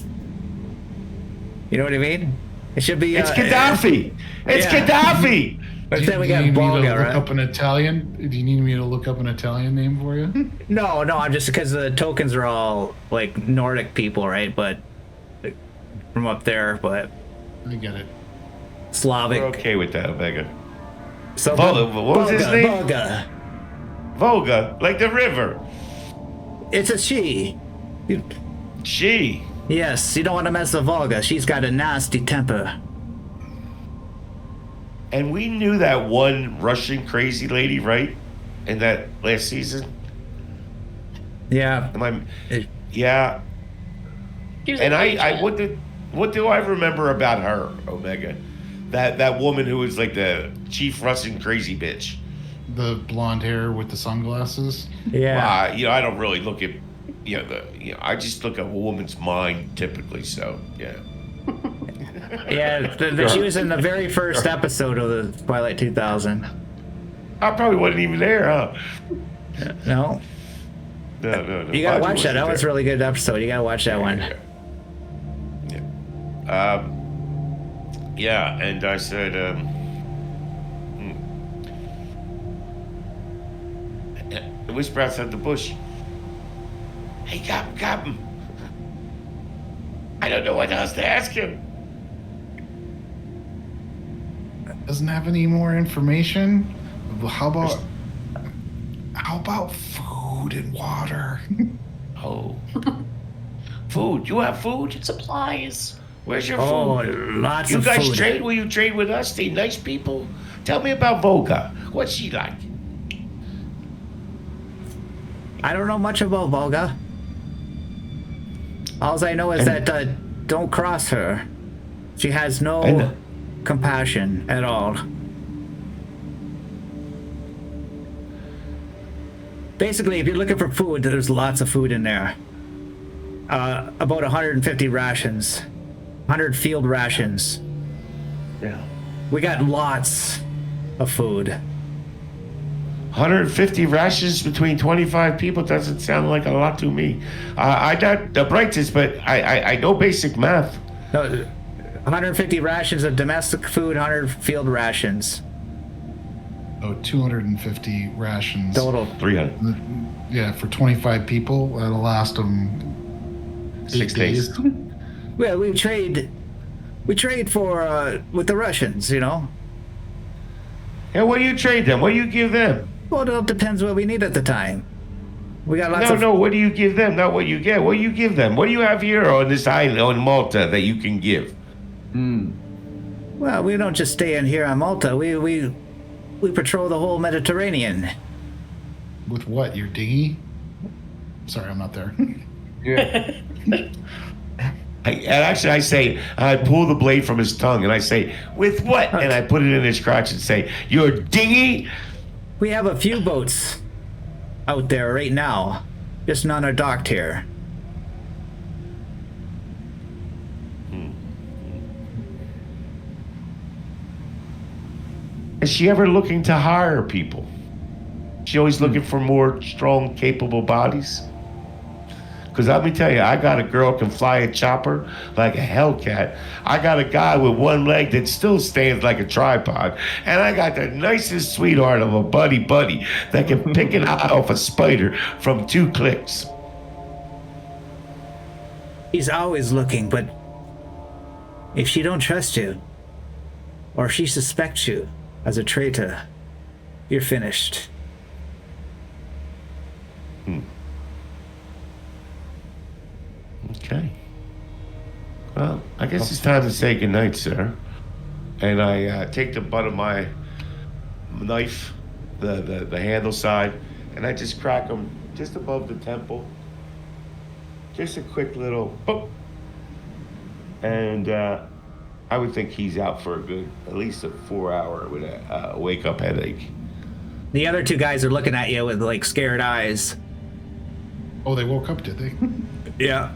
you know what I mean? It should be. It's Gaddafi. It's yeah. Gaddafi. But then we Do you got need me to Volga, look right? up an Italian? Do you need me to look up an Italian name for you? No, I'm just because the tokens are all like Nordic people, right? But from up there, but I get it. Slavic. We're okay with that, Omega. So Volga, what was his name? Volga. Volga, like the river. It's a she. She. Yes, you don't want to mess with Volga. She's got a nasty temper. And we knew that one Russian crazy lady, right? In that last season? Yeah. Am I? It- Yeah. She was And an I agent. what do I remember about her, Omega? That woman who was like the chief Russian crazy bitch. The blonde hair with the sunglasses. Yeah. I don't really look at I just look at a woman's mind typically. So yeah. Yeah, she was in the very first episode of the Twilight 2000. I probably wasn't even there, huh? No, No. you gotta Audrey watch that. wasn't That was a there. really good episode. You gotta watch that one. Yeah, and I said, the whisper outside the bush. Hey, Captain. I don't know what else to ask him. Doesn't have any more information. Well, how about food and water? Oh. Food. You have food? Supplies. Where's your Oh, food? lots You of guys food. trade? Will you trade with us? They nice people? Tell me about Volga. What's she like? I don't know much about Volga. All I know is that don't cross her. She has no And- compassion at all. Basically, if you're looking for food, there's lots of food in there. About 150 rations, 100 field rations. Yeah. We got lots of food. 150 rations between 25 people doesn't sound like a lot to me. I'm not the brightest, but I know basic math. No, 150 rations of domestic food, 100 field rations. Oh, 250 rations. Total. 300. Yeah, for 25 people, that'll last them 6 days. Well, we trade for with the Russians, you know. Yeah, what do you trade them? What do you give them? Well, it all depends what we need at the time. We got lots of. No, what do you give them? Not what you get. What do you give them? What do you have here on this island, on Malta, that you can give? Well, we don't just stay in here on Malta. We patrol the whole Mediterranean. With what? Your dinghy? Sorry, I'm not there. Yeah. I say, I pull the blade from his tongue and I say, with what? And I put it in his crotch and say, your dinghy? We have a few boats out there right now, just none are docked here. Is she ever looking to hire people? She always looking for more strong, capable bodies? Because let me tell you, I got a girl can fly a chopper like a Hellcat. I got a guy with one leg that still stands like a tripod. And I got the nicest sweetheart of a buddy that can pick an eye off a spider from 2 clicks. He's always looking, but if she don't trust you, or she suspects you as a traitor, you're finished. Okay. Well, I guess it's time to say goodnight, sir. And I take the butt of my knife, the handle side, and I just crack him just above the temple. Just a quick little boop. And I would think he's out for a good, at least a 4-hour with a wake-up headache. The other two guys are looking at you with like scared eyes. Oh, they woke up, did they? Yeah.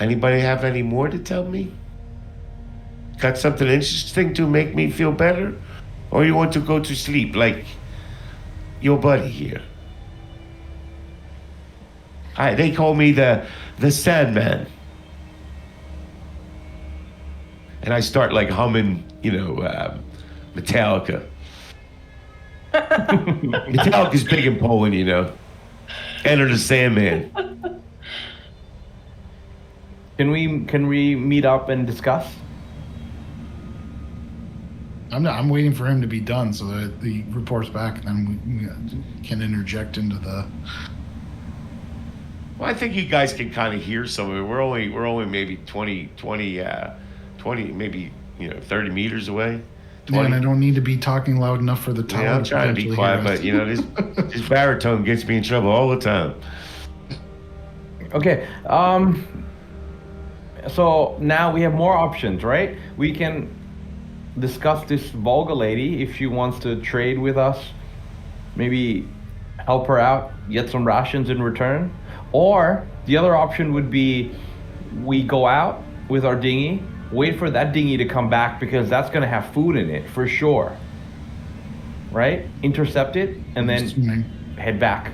Anybody have any more to tell me? Got something interesting to make me feel better? Or you want to go to sleep like your buddy here? They call me the Sandman. And I start like humming, Metallica. Metallica's big in Poland, Enter the Sandman. Can we meet up and discuss? I'm waiting for him to be done so that he reports back, and then we can interject into the. Well, I think you guys can kind of hear some of it. We're only maybe 20, maybe 30 meters away. 20. Yeah, and I don't need to be talking loud enough for the tower. Yeah, I'm trying to be potentially hear quiet, us. but this baritone gets me in trouble all the time. Okay. So now we have more options, right? We can discuss this Volga lady if she wants to trade with us. Maybe help her out, get some rations in return. Or the other option would be we go out with our dinghy, wait for that dinghy to come back because that's going to have food in it for sure. Right? Intercept it and then head back.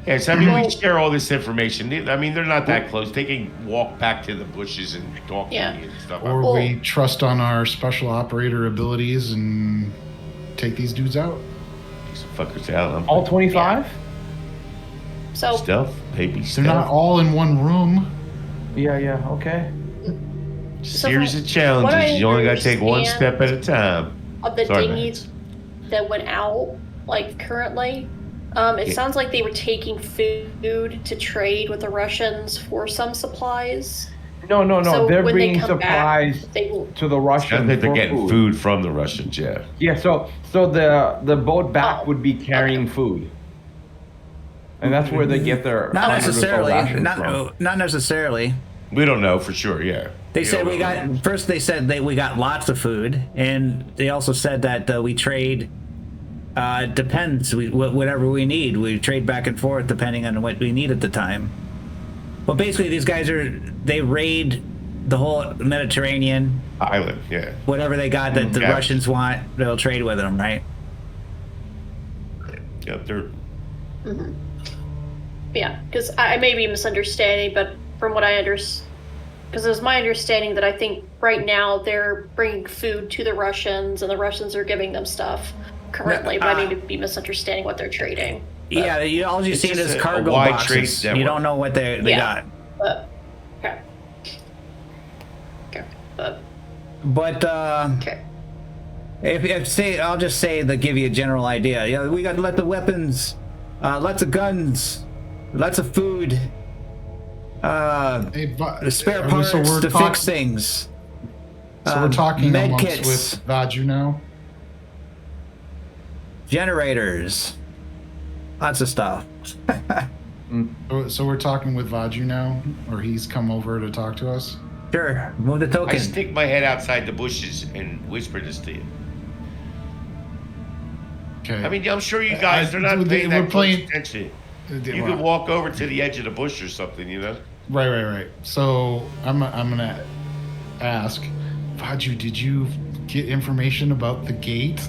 Yes, I mean, we share all this information. I mean, they're not that close. They can walk back to the bushes and talk to me and stuff. Or we trust on our special operator abilities and take these dudes out. These fuckers out. All 25? So Stealth, baby, They're stealth. not all in one room. Yeah, okay. Series of challenges. You only got to take one step at a time. Of the dinghies that went out, like currently, it sounds like they were taking food to trade with the Russians for some supplies. No. So they're when they bringing come supplies back, they will. to the Russians. I think they're for getting food from the Russians, yeah. Yeah, so the boat back would be carrying food. And that's where they get their Not 100 or so necessarily. rations from. Not necessarily. We don't know for sure, yeah. They said we got. First, they said that we got lots of food, and they also said that we trade. Depends. Whatever we need, we trade back and forth depending on what we need at the time. But basically, these guys they raid the whole Mediterranean island, yeah. Whatever they got that the Russians want, they'll trade with them, right? Yeah, they're. Mm-hmm. Yeah, because I may be misunderstanding, but from what I understand, because it was my understanding that I think right now they're bringing food to the Russians and the Russians are giving them stuff currently, but I may be misunderstanding what they're trading. Yeah, all you see is cargo wide boxes. trade You don't know what they got. Okay. But okay. If say, I'll just say to give you a general idea. Yeah, we got to let the weapons, lots of guns, lots of food, spare parts to fix things. So we're talking med amongst kits, with Vaju now. Generators, lots of stuff. So we're talking with Vaju now, or he's come over to talk to us. Sure, move the token. I stick my head outside the bushes and whisper this to you. Okay. I mean, I'm sure you guys are not paying that close attention. You could walk over to the edge of the bush or something, you know? Right. So I'm gonna ask, Vaju, did you get information about the gate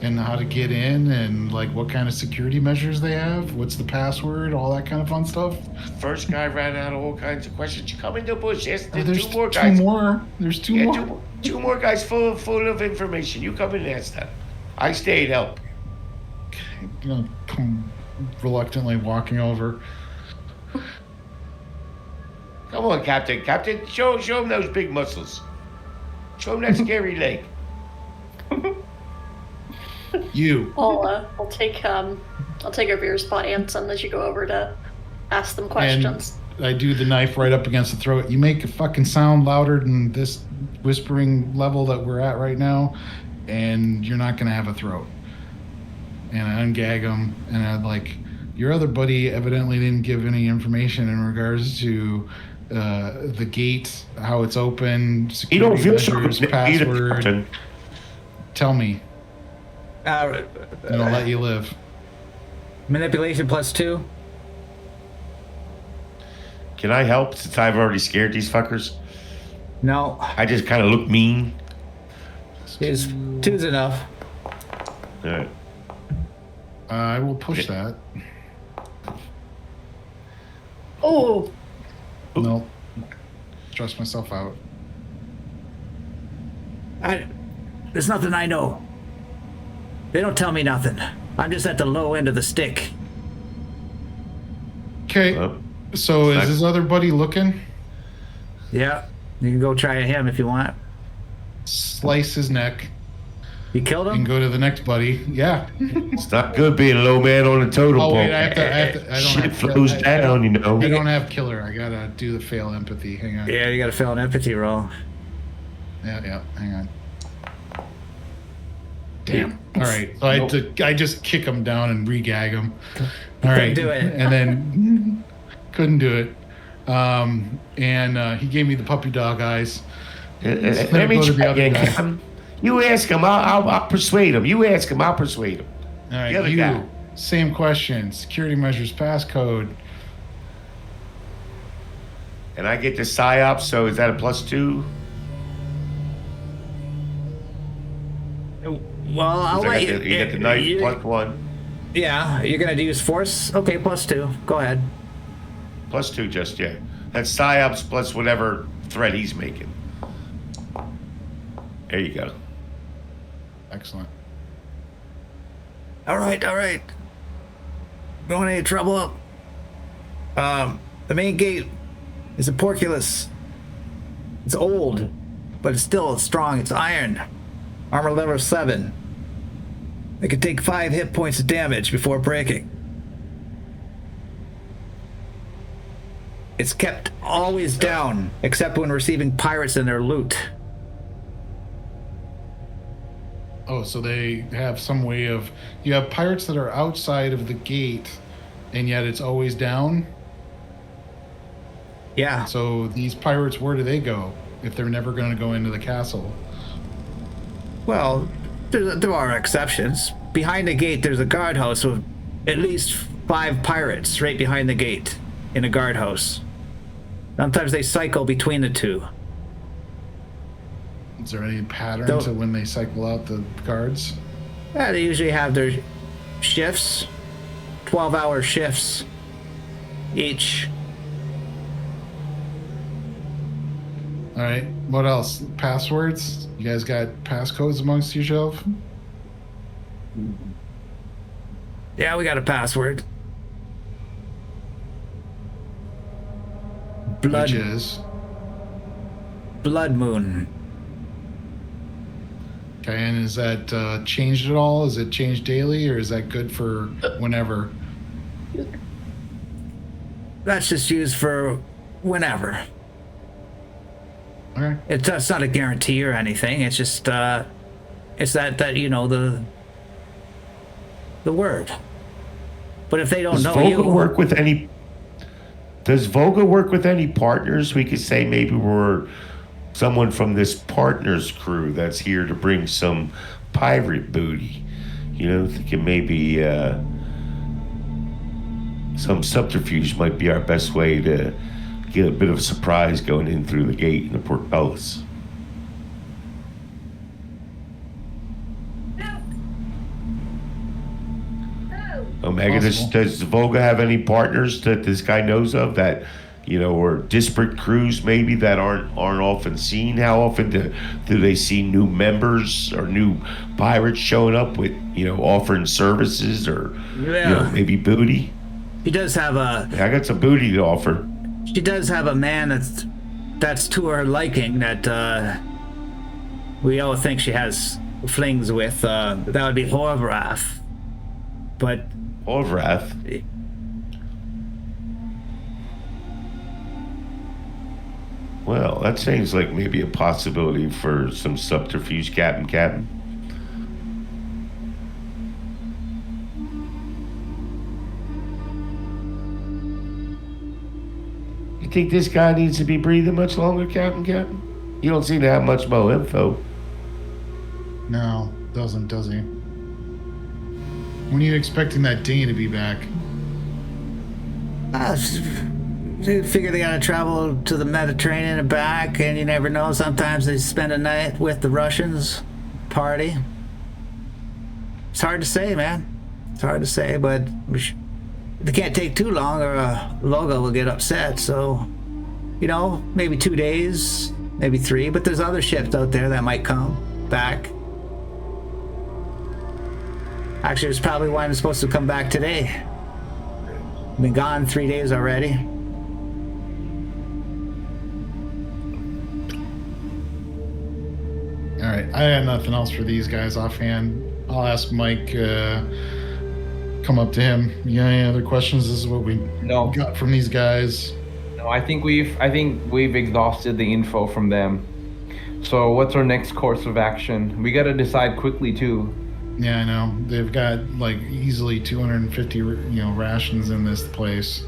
and how to get in and like what kind of security measures they have? What's the password? All that kind of fun stuff. First guy ran out of all kinds of questions. You come in the bush. Yes, There's two more guys. There's two more. Two more guys full of information. You come in and ask them. I stay and help. Okay, I'm gonna come reluctantly walking over. Come on, Captain. Captain, show him those big muscles. Show him that scary leg. You. I'll take over your spot, Anson, as you go over to ask them questions. And I do the knife right up against the throat. You make a fucking sound louder than this whispering level that we're at right now, and you're not gonna have a throat. And I ungag him, and I'm like, your other buddy evidently didn't give any information in regards to the gate, how it's open, security measures, password. Tell me. And I'll let you live. Manipulation +2. Can I help since I've already scared these fuckers? No. I just kind of look mean. Two's enough. All right. I will push that. Oh. No. Stress myself out. There's nothing I know. They don't tell me nothing. I'm just at the low end of the stick. Okay. So is his other buddy looking? Yeah. You can go try him if you want. Slice his neck. You killed him? And go to the next buddy. Yeah. It's not good being a low man on the totem pole. Oh wait, I don't Shit have flows down, you know. I don't have killer. I gotta do the fail empathy. Hang on. Yeah, you gotta fail an empathy roll. Yeah. Hang on. Damn. All right. So I just kick him down and re-gag him. All right. Couldn't do it. And then couldn't do it. And he gave me the puppy dog eyes. Let me try again. You ask him, I'll persuade him. You ask him, I'll persuade him. All right, the other guy. Same question. Security measures passcode. And I get the psyops, so is that a +2? Well, I'll let you. You get the knife +1. Yeah, you're gonna use force. Okay, +2. Go ahead. +2, just yeah. That's psyops plus whatever threat he's making. There you go. Excellent. All right. Going any trouble? The main gate is a porculus. It's old, but it's still strong. It's iron. Armor level 7. It can take 5 hit points of damage before breaking. It's kept always down, except when receiving pirates and their loot. Oh, so they have some way of... You have pirates that are outside of the gate, and yet it's always down? Yeah. So these pirates, where do they go if they're never going to go into the castle? Well, there are exceptions. Behind the gate, there's a guardhouse with at least 5 pirates right behind the gate in a guardhouse. Sometimes they cycle between the two. Is there any pattern to when they cycle out the guards? Yeah, they usually have their shifts, 12-hour shifts each. All right. What else? Passwords? You guys got passcodes amongst yourself? Yeah, we got a password. Which is? Blood Moon. Okay, and is that changed at all? Is it changed daily, or is that good for whenever? That's just used for whenever. Okay. It's not a guarantee or anything. It's just it's that you know the word. But if they don't know you, Does Volga work with any partners? We could say maybe we're someone from this partners crew that's here to bring some pirate booty. You know, thinking maybe some subterfuge might be our best way to get a bit of a surprise going in through the gate in the portcullis. Omega, does Volga have any partners that this guy knows of that, you know, or disparate crews maybe that aren't often seen? How often do they see new members or new pirates showing up with, you know, offering services or you know, maybe booty? She does have a... I got some booty to offer. She does have a man that's to her liking that we all think she has flings with. That would be Horvath. But... Horvath? Well, that seems like maybe a possibility for some subterfuge, Captain. You think this guy needs to be breathing much longer, Captain? You don't seem to have much more info. No, doesn't, does he? When are you expecting that dinghy to be back? I figure they gotta travel to the Mediterranean and back, and you never know. Sometimes they spend a night with the Russians, party. It's hard to say, man. It's hard to say, but they can't take too long or Logo will get upset. So, you know, maybe 2 days, maybe 3, but there's other ships out there that might come back. Actually, it's probably why I'm supposed to come back today. Been gone 3 days already. All right, I had nothing else for these guys offhand. I'll ask Mike. Come up to him. You got any other questions? This is what we got from these guys. No, I think we've exhausted the info from them. So what's our next course of action? We got to decide quickly too. Yeah, I know. They've got like easily 250, rations in this place.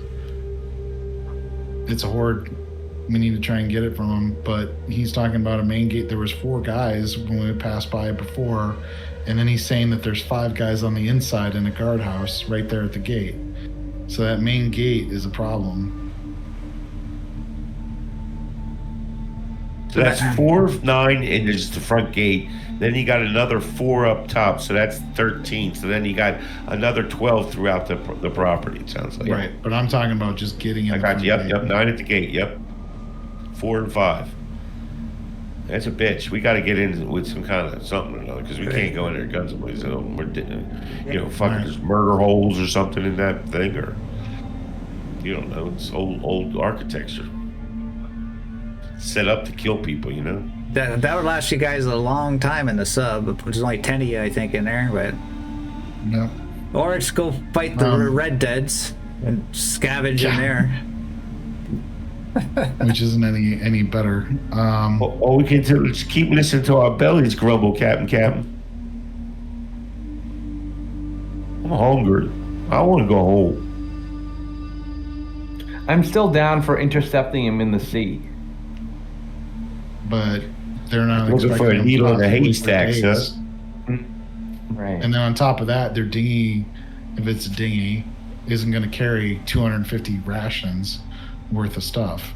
It's a horde. We need to try and get it from him. But he's talking about a main gate. There was 4 guys when we passed by before, and then he's saying that there's 5 guys on the inside in a guardhouse right there at the gate. So that main gate is a problem. So that's 4 of 9 in just the front gate. Then you got another 4 up top, so that's 13. So then you got another 12 throughout the property. It sounds like. Right, but I'm talking about just getting in. I got you. Yep, 9 at the gate. Yep, 4 and 5. That's a bitch. We got to get in with some kind of something or another because we can't go in there guns blazing. We're, fucking there's murder holes or something in that thing, or you don't know. It's old architecture set up to kill people. That would last you guys a long time in the sub. There's only 10 of you, I think, in there, but. No. Or it's go fight the Red Deads and scavenge in there. Which isn't any better. All we can do is keep listening to our bellies grumble, Captain. I'm hungry. I want to go home. I'm still down for intercepting him in the sea. But they're not looking for a needle in a haystack, sir. Right. And then on top of that, their dinghy, if it's a dinghy, isn't going to carry 250 rations worth of stuff.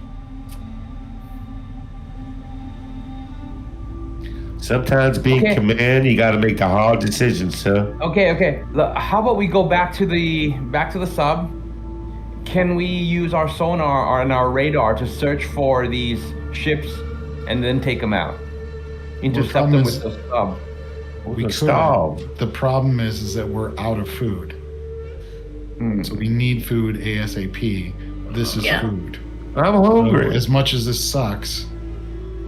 Sometimes being command, you got to make the hard decisions, sir. Okay. Look, how about we go back to the sub? Can we use our sonar and our radar to search for these ships and then take them out? Intercept them with the sub. We starve. The problem is that we're out of food. So we need food ASAP. This is food. I'm hungry. So as much as this sucks,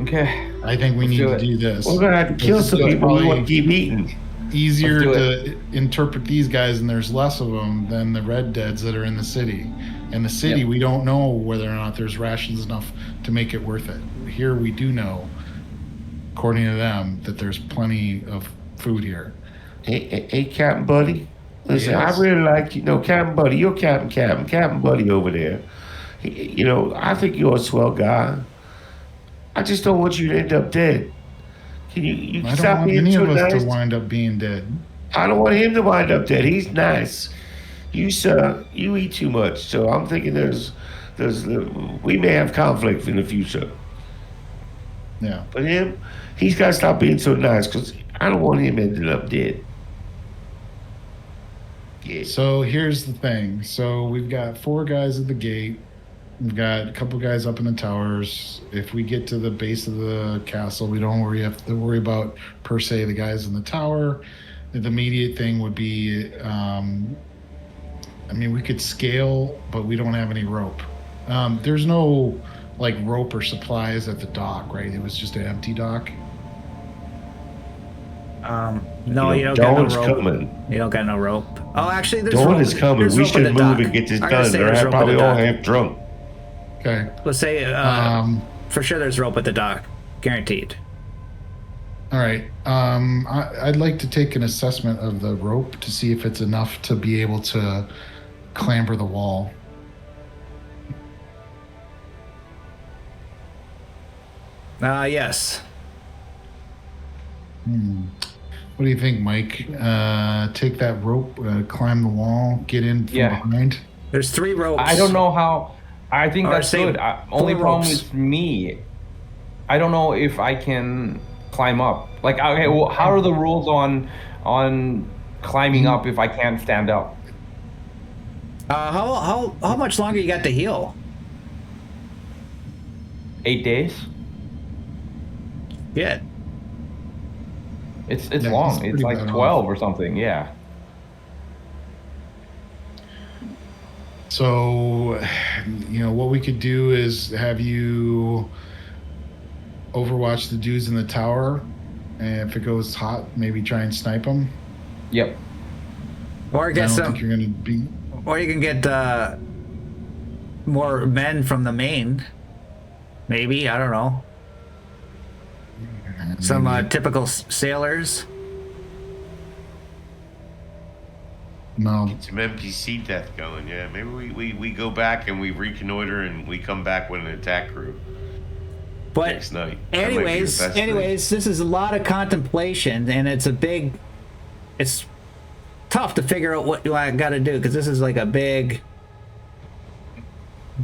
okay, I think we need to do this. We're gonna have to kill some people who want to keep eating. Easier to interpret these guys, and there's less of them than the Red Deads that are in the city. In the city, we don't know whether or not there's rations enough to make it worth it. Here, we do know, according to them, that there's plenty of food here. Hey, Captain Buddy. Listen, Yes. I really like you. No, Captain Buddy, you're Captain Buddy over there. I think you're a swell guy. I just don't want you to end up dead. Can you I don't stop want being any so of us nice? to wind up being dead. I don't want him to wind up dead. He's nice. You, sir, you eat too much. So I'm thinking we may have conflict in the future. Yeah. But he's got to stop being so nice because I don't want him ending up dead. Yeah. So here's the thing. So we've got 4 guys at the gate. We've got a couple guys up in the towers. If we get to the base of the castle, we don't have to worry about, per se, the guys in the tower. The immediate thing would be, we could scale, but we don't have any rope. There's no, rope or supplies at the dock, right? It was just an empty dock. No, you don't got no rope. Coming. You don't got no rope. Oh, actually, there's Dawn rope. is coming. There's We rope at should the move dock. and get this I gotta done. say there's They're rope at probably the all dock. half drunk. Okay. Let's say, for sure there's rope at the dock. Guaranteed. All right. I'd like to take an assessment of the rope to see if it's enough to be able to clamber the wall. Yes. What do you think, Mike? Take that rope, climb the wall, get in from behind. There's 3 ropes. I don't know how. I think Or that's say good. Only 4 problem ropes. is me. I don't know if I can climb up. How are the rules on climbing up if I can't stand up? How much longer you got to heal? 8 days. Yeah. It's Yeah, long. it's It's pretty like bad 12 off. or something. Yeah. So, what we could do is have you overwatch the dudes in the tower, and if it goes hot, maybe try and snipe them. Yep. Or I get don't some. think you're going to be. Or you can get more men from the main. Maybe, I don't know. Some typical sailors. No. Get some NPC death going, yeah. Maybe we go back and we reconnoiter and we come back with an attack crew But next night. That might be the anyways, best thing. this is a lot of contemplation, and it's tough to figure out what I got to do because this is like a big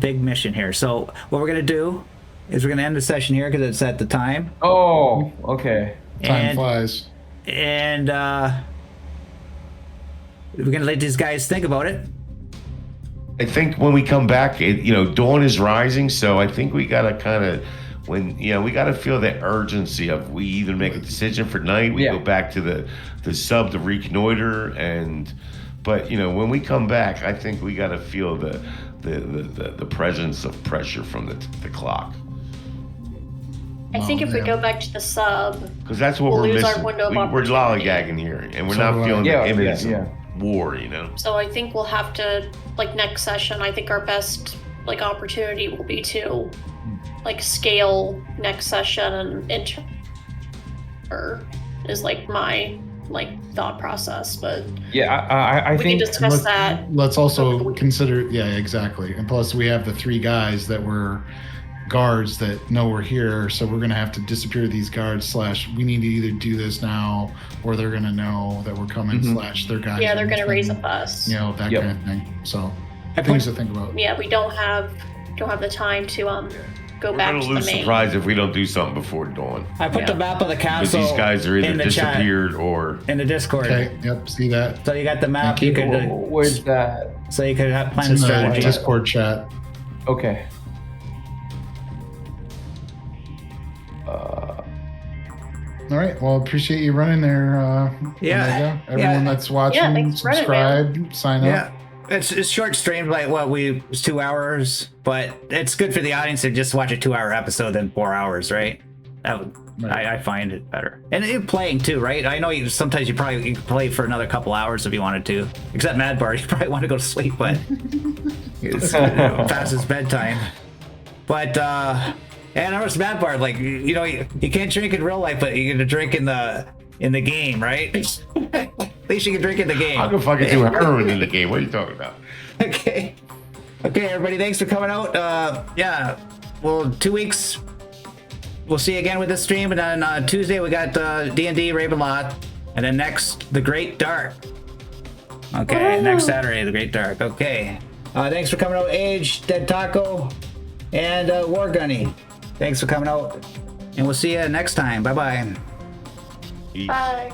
mission here. So what we're gonna do is we're going to end the session here because it's at the time. Oh, okay. Time flies. And we're going to let these guys think about it. I think when we come back, dawn is rising, so I think we gotta kind of, we gotta feel the urgency of we either make a decision for night, we go back to the sub to reconnoiter, but when we come back, I think we gotta feel the presence of pressure from the clock. I think if we go back to the sub, Because that's what we'll we're lose missing. our window of We're opportunity. lollygagging here, and we're So not feeling the imminence yeah. of war. So I think we'll have to, next session, I think our best, opportunity will be to, scale next session and enter, is, my, thought process, but Yeah, I we can think discuss that. Let's also consider, exactly. And plus, we have the 3 guys that were guards that know we're here, so we're gonna have to disappear these guards. / we need to either do this now, or they're gonna know that we're coming. / their guys. Yeah, they're are gonna raise a returning, fuss. that Yep. kind of thing. So I things put- to think about. Yeah, we don't have the time to go We're back gonna to the lose main. surprise if we don't do something before dawn. I put the map of the Because castle these guys are either in the chat, disappeared or. in the Discord. Okay. Yep. See that? So you got the map. Thank You you. could where's that? so you could plan It's a in the strategy. Discord chat. Okay. All right. Well, appreciate you running there. Yeah, Omega. Everyone yeah. that's watching, Yeah, thanks for running, subscribe, sign up. Yeah, it's short streamed, it's 2 hours, but it's good for the audience to just watch a 2-hour episode than 4 hours, right? I find it better, and it, playing too, right? I know sometimes you can play for another couple hours if you wanted to. Except Mad Bar, you probably want to go to sleep, but it's past his bedtime. But and I was Mad Bar, you can't drink in real life, but you can drink in the game, right? At least you can drink in the game. I'm gonna fucking do heroin in the game. What are you talking about? Okay, everybody, thanks for coming out. Well, 2 weeks. We'll see you again with this stream, and then on Tuesday we got D&D Ravenloft, and then next the Great Dark. Okay, next Saturday the Great Dark. Okay, thanks for coming out, Age, Dead Taco, and War Gunny. Thanks for coming out, and we'll see you next time. Bye bye. Peace. Bye.